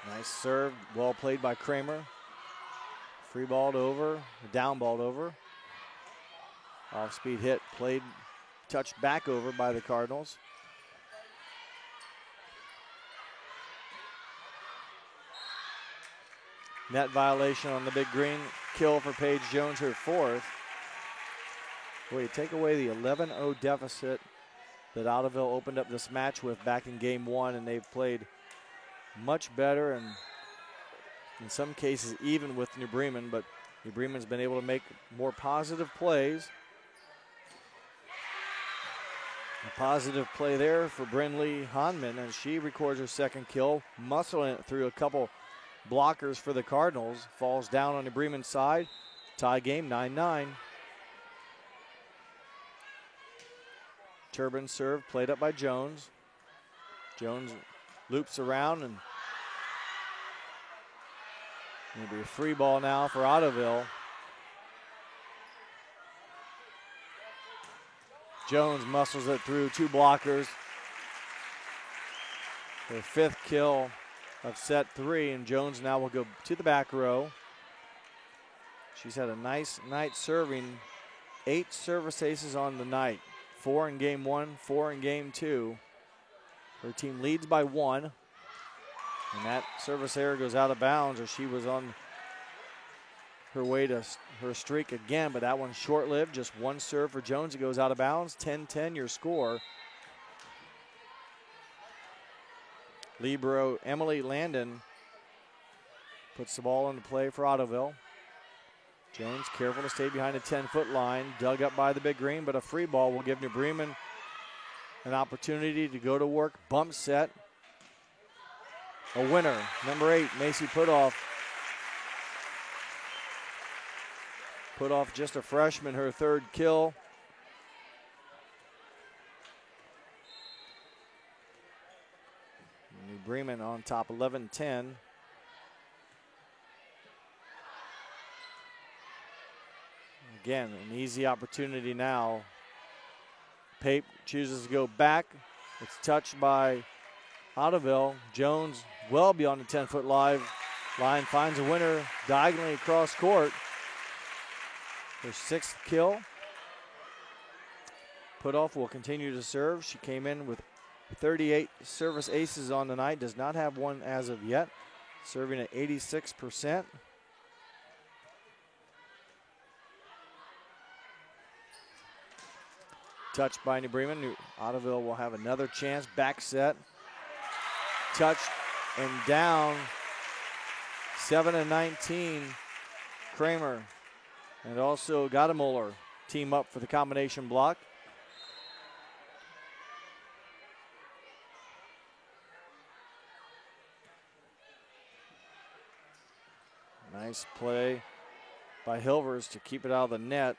Nice serve, well played by Kramer. Free balled over, down balled over. Off-speed hit, played, touched back over by the Cardinals. Net violation on the Big Green. Kill for Paige Jones, her 4th. Boy, you take away the 11-0 deficit that Ottoville opened up this match with back in game 1, and they've played much better and in some cases even with New Bremen, but New Bremen's been able to make more positive plays. A positive play there for Brinley Hanman, and she records her second kill, muscling it through a couple blockers for the Cardinals. Falls down on the Bremen side. Tie game, 9-9. Turbin serve, played up by Jones. Jones loops around, and it'll be a free ball now for Ottoville. Jones muscles it through 2 blockers. Her 5th kill of set 3, and Jones now will go to the back row. She's had a nice night serving. 8 service aces on the night. 4 in game 1, 4 in game 2. Her team leads by 1. And that service error goes out of bounds, or she was on her way to her streak again, but that one's short-lived. Just 1 serve for Jones. It goes out of bounds. 10-10 your score. Libero Emily Landon puts the ball into play for Ottoville. Jones careful to stay behind the 10-foot line. Dug up by the Big Green, but a free ball will give New Bremen an opportunity to go to work. Bump set. A winner, number 8, Macy Putoff, Put off just a freshman, her third kill. New Bremen on top 11-10. Again, an easy opportunity now. Pape chooses to go back. It's touched by Ottoville. Jones well beyond the 10-foot line, finds a winner diagonally across court. Her 6th kill. Putoff will continue to serve. She came in with 38 service aces on the night. Does not have one as of yet. Serving at 86%. Touched by New Bremen. Ottoville will have another chance. Back set. Touched and down. 7-19. Kramer and also Gadamoller team up for the combination block. Nice play by Hilvers to keep it out of the net.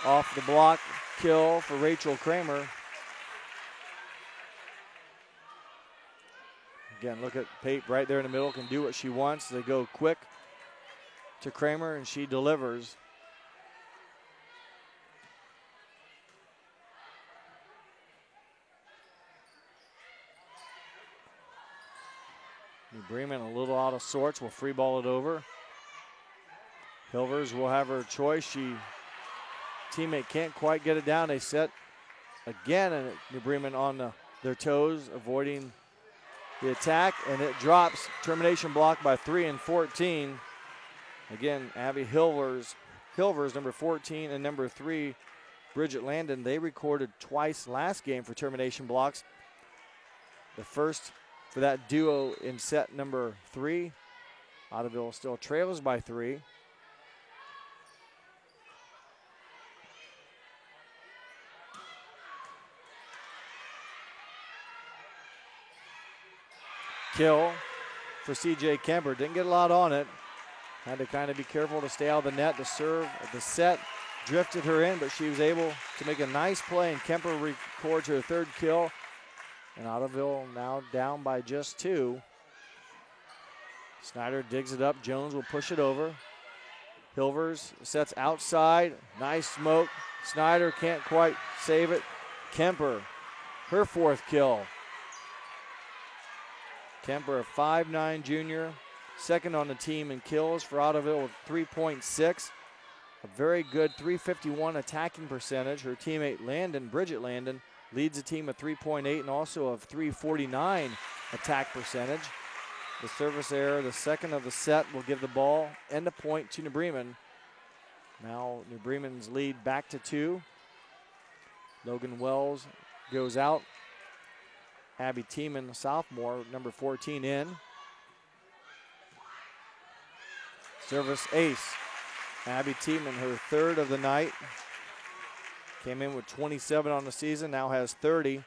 Off the block, kill for Rachel Kramer. Again, look at Pape right there in the middle, can do what she wants. They go quick to Kramer, and she delivers. New Bremen a little out of sorts, will free ball it over. Hilvers will have her choice. Teammate can't quite get it down. They set again, and New Bremen on their toes, avoiding the attack, and it drops. Termination block by 3 and 14. Again, Abby Hilvers, number 14, and number 3, Bridget Landon. They recorded twice last game for termination blocks. The first for that duo in set number 3. Ottoville still trails by 3. Kill for CJ Kemper. Didn't get a lot on it. Had to kind of be careful to stay out of the net. The serve, the set drifted her in, but she was able to make a nice play, and Kemper records her 3rd kill. And Ottoville now down by just 2. Snyder digs it up. Jones will push it over. Hilvers sets outside. Nice smoke. Snyder can't quite save it. Kemper, her 4th kill. Kemper, a 5'9" junior, second on the team in kills for Ottoville with 3.6. A very good .351 attacking percentage. Her teammate Landon, Bridget Landon, leads the team with 3.8 and also a .349 attack percentage. The service error, the second of the set, will give the ball and the point to New Bremen. Now New Bremen's lead back to 2. Logan Wells goes out. Abby Tiemann, sophomore, number 14, in. Service ace. Abby Tiemann, her 3rd of the night. Came in with 27 on the season, now has 30.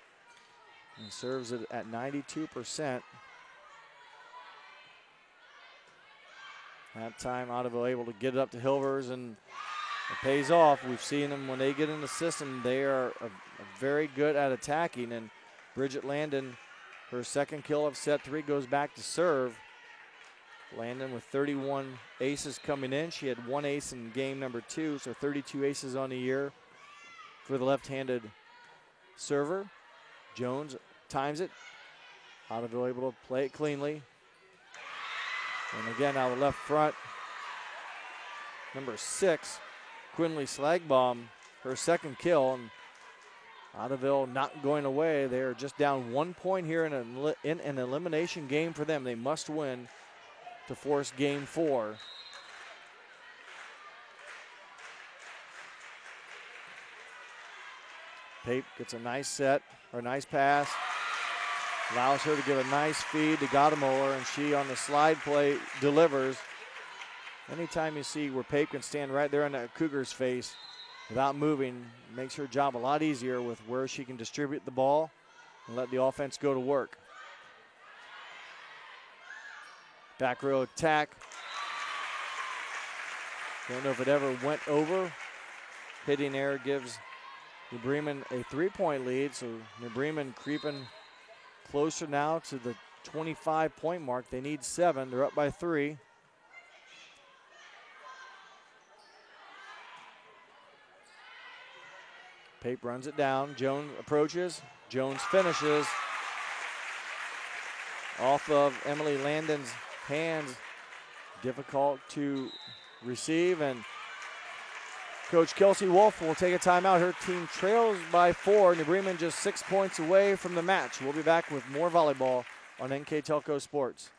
And serves it at 92%. That time, Ottoville able to get it up to Hilvers, and it pays off. We've seen them when they get in the system, they are very good at attacking. And Bridget Landon, her 2nd kill of set 3, goes back to serve. Landon with 31 aces coming in. She had 1 ace in game number 2, so 32 aces on the year for the left-handed server. Jones times it. Ottoville able to play it cleanly. And again, out of the left front, number 6, Quinley Slagbaum, her 2nd kill. And Ottoville not going away. They are just down 1 point here in an elimination game for them. They must win to force game 4. Pape gets a nice set, or a nice pass. Allows her to give a nice feed to Gadamoller, and she on the slide play delivers. Anytime you see where Pape can stand right there in that Cougar's face without moving, makes her job a lot easier with where she can distribute the ball and let the offense go to work. Back row attack. Don't know if it ever went over. Hitting error gives New Bremen a 3-point lead, so New Bremen creeping closer now to the 25-point mark. They need 7. They're up by 3. Pape runs it down. Jones approaches. Jones finishes. Off of Emily Landon's hands. Difficult to receive, and Coach Kelsey Wolf will take a timeout. Her team trails by 4. New Bremen just 6 points away from the match. We'll be back with more volleyball on NK Telco Sports.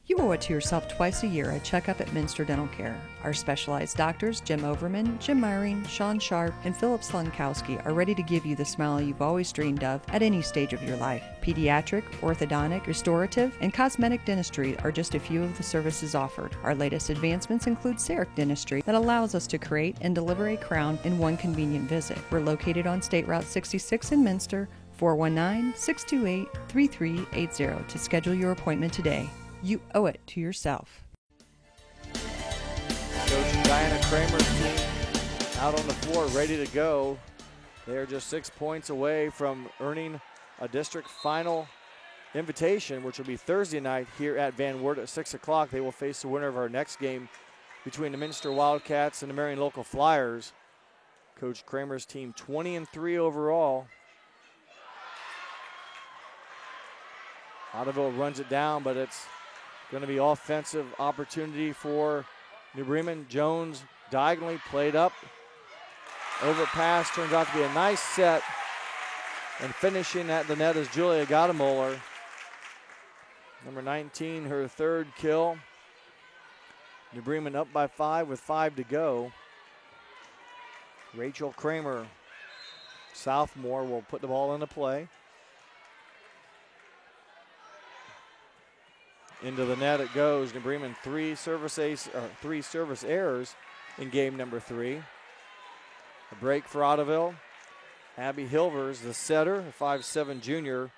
You owe it to yourself twice a year a checkup at Minster Dental Care. Our specialized doctors, Jim Overman, Jim Myring, Sean Sharp, and Philip Slunkowski, are ready to give you the smile you've always dreamed of at any stage of your life. Pediatric, orthodontic, restorative, and cosmetic dentistry are just a few of the services offered. Our latest advancements include CEREC dentistry that allows us to create and deliver a crown in one convenient visit. We're located on State Route 66 in Minster, 419-628-3380 to schedule your appointment today. You owe it to yourself. Coach Diana Kramer's team out on the floor, ready to go. They're just 6 points away from earning a district final invitation, which will be Thursday night here at Van Wert at 6 o'clock. They will face the winner of our next game between the Minster Wildcats and the Marion Local Flyers. Coach Kramer's team 20-3 overall. Ottoville runs it down, but it's going to be offensive opportunity for New Bremen. Jones diagonally played up. Overpass turns out to be a nice set. And finishing at the net is Julia Gadamoller. Number 19, her 3rd kill. New Bremen up by 5 with 5 to go. Rachel Kramer, sophomore, will put the ball into play. Into the net it goes. New Bremen 3 service errors in game number 3. A break for Ottoville. Abby Hilvers, the setter, a 5'7" junior,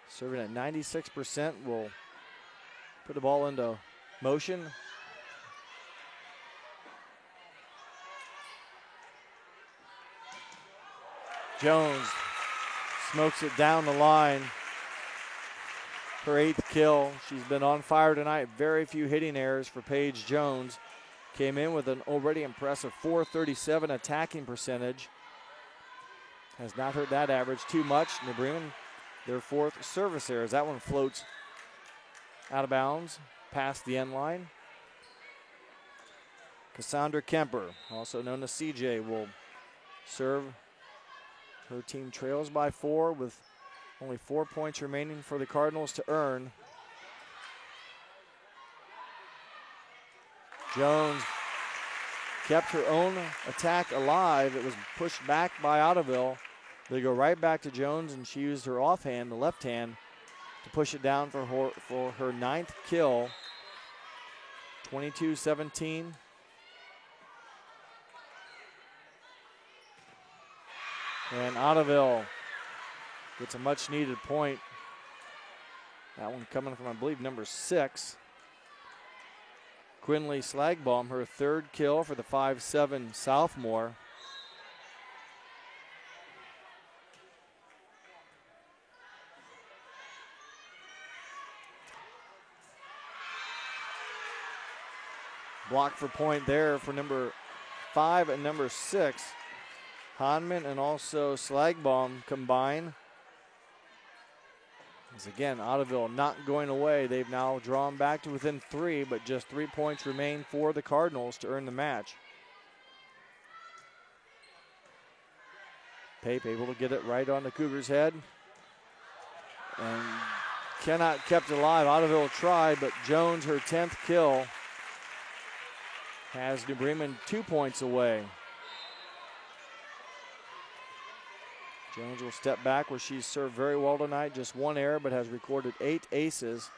serving at 96%, will put the ball into motion. Jones smokes it down the line. Her 8th kill. She's been on fire tonight. Very few hitting errors for Paige Jones. Came in with an already impressive .437 attacking percentage. Has not hurt that average too much. New Bremen, their 4th service error. That one floats out of bounds past the end line. Cassandra Kemper, also known as CJ, will serve. Her team trails by 4 with only 4 points remaining for the Cardinals to earn. Jones kept her own attack alive. It was pushed back by Ottoville. They go right back to Jones, and she used her offhand, the left hand, to push it down for her 9th kill. 22-17. And Ottoville gets a much-needed point. That one coming from, I believe, number 6. Quinley Slagbaum, her 3rd kill for the 5'7" sophomore. Block for point there for number 5 and number 6. Hanman and also Slagbaum combine. As again, Ottoville not going away. They've now drawn back to within 3, but just 3 points remain for the Cardinals to earn the match. Pape able to get it right on the Cougars' head. And cannot kept alive. Ottoville tried, but Jones, her 10th kill, has New Bremen 2 points away. Jones will step back where she's served very well tonight. Just 1 error, but has recorded 8 aces.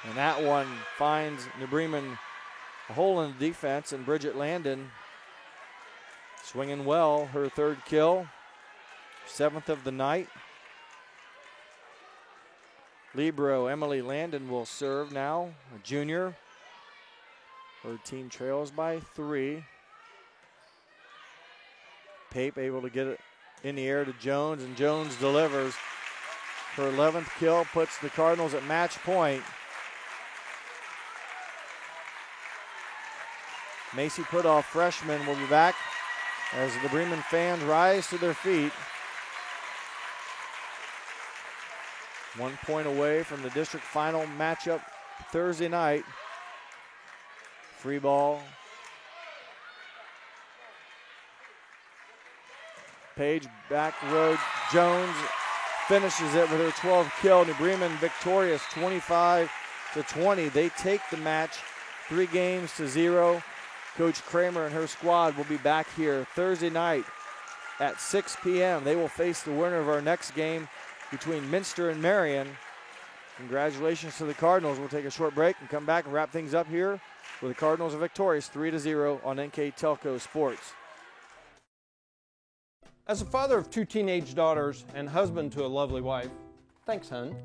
And that one finds New Bremen a hole in the defense, and Bridget Landon swinging well. Her 3rd kill, 7th of the night. Libero Emily Landon will serve now, a junior. Her team trails by 3. Pape able to get it in the air to Jones, and Jones delivers. Her 11th kill puts the Cardinals at match point. Macy Putoff, freshman, will be back as the Bremen fans rise to their feet. 1 point away from the district final matchup Thursday night. Free ball. Page back road. Jones finishes it with her 12th kill. New Bremen victorious 25-20. They take the match 3-0. Coach Kramer and her squad will be back here Thursday night at 6 p.m. They will face the winner of our next game between Minster and Marion. Congratulations to the Cardinals. We'll take a short break and come back and wrap things up here where the Cardinals are victorious 3-0 on NK Telco Sports. As a father of 2 teenage daughters and husband to a lovely wife, thanks, hun,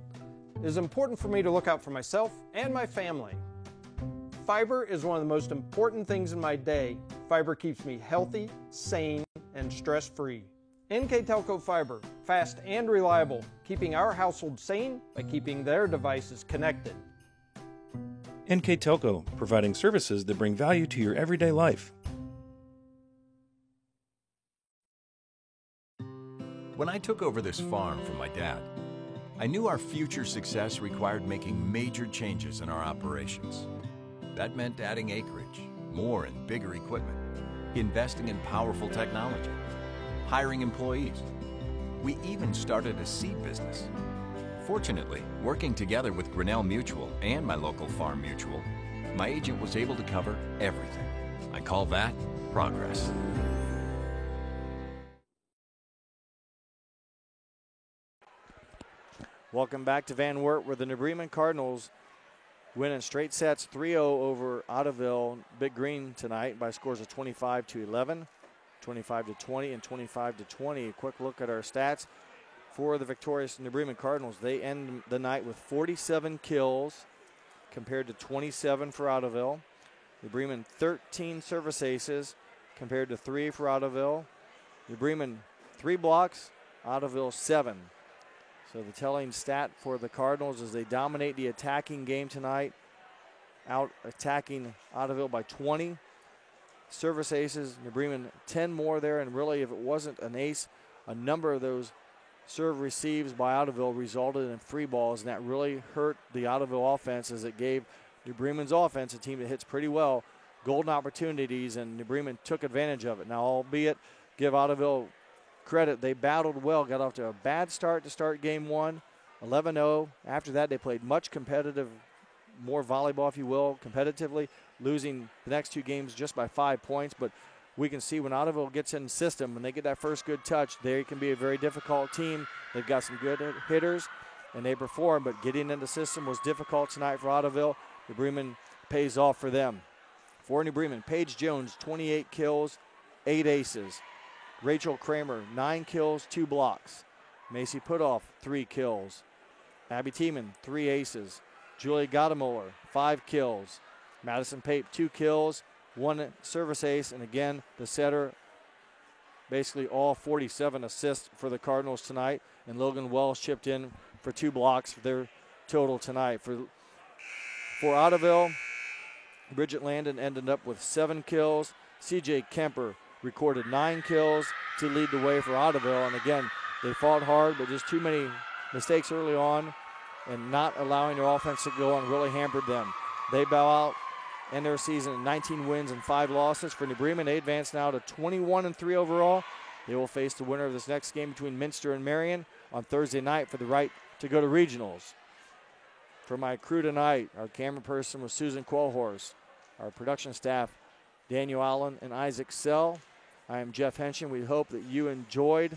it is important for me to look out for myself and my family. Fiber is one of the most important things in my day. Fiber keeps me healthy, sane, and stress-free. NK Telco Fiber, fast and reliable, keeping our household sane by keeping their devices connected. NK Telco, providing services that bring value to your everyday life. When I took over this farm from my dad, I knew our future success required making major changes in our operations. That meant adding acreage, more and bigger equipment, investing in powerful technology, hiring employees. We even started a seed business. Fortunately, working together with Grinnell Mutual and my local farm mutual, my agent was able to cover everything. I call that progress. Welcome back to Van Wert, where the New Bremen Cardinals win in straight sets 3-0 over Ottoville Big Green tonight by scores of 25-11, 25-20, and 25-20. A quick look at our stats for the victorious New Bremen Cardinals. They end the night with 47 kills compared to 27 for Ottoville. New Bremen 13 service aces compared to 3 for Ottoville. New Bremen 3 blocks, Ottoville 7. So the telling stat for the Cardinals is they dominate the attacking game tonight, out attacking Ottoville by 20. Service aces, New Bremen 10 more there, and really if it wasn't an ace, a number of those serve receives by Ottoville resulted in free balls, and that really hurt the Ottoville offense as it gave New Bremen's offense, a team that hits pretty well, golden opportunities, and New Bremen took advantage of it. Now, albeit give Ottoville credit, they battled well, got off to a bad start to start game 1, 11-0. After that, they played much competitive, more volleyball, if you will, competitively, losing the next 2 games just by 5 points. But we can see when Ottoville gets in the system, when they get that first good touch, they can be a very difficult team. They've got some good hitters, and they perform, but getting in the system was difficult tonight for Ottoville. New Bremen pays off for them. For New Bremen, Paige Jones, 28 kills, 8 aces. Rachel Kramer, 9 kills, 2 blocks. Macy Putoff, 3 kills. Abby Tiemann, 3 aces. Julie Gadamuller, 5 kills. Madison Pape, 2 kills, 1 service ace, and again, the setter, basically all 47 assists for the Cardinals tonight, and Logan Wells chipped in for 2 blocks for their total tonight. For Ottoville, Bridget Landon ended up with 7 kills. CJ Kemper recorded 9 kills to lead the way for Ottoville. And again, they fought hard, but just too many mistakes early on and not allowing their offense to go on really hampered them. They bow out, end their season at 19 wins and 5 losses. For New Bremen, they advance now to 21-3 overall. They will face the winner of this next game between Minster and Marion on Thursday night for the right to go to regionals. For my crew tonight, our camera person was Susan Qualhorst. Our production staff, Daniel Allen and Isaac Sell. I am Jeff Henshin. We hope that you enjoyed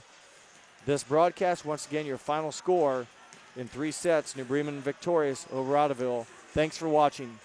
this broadcast. Once again, your final score in 3 sets, New Bremen victorious over Ottoville. Thanks for watching.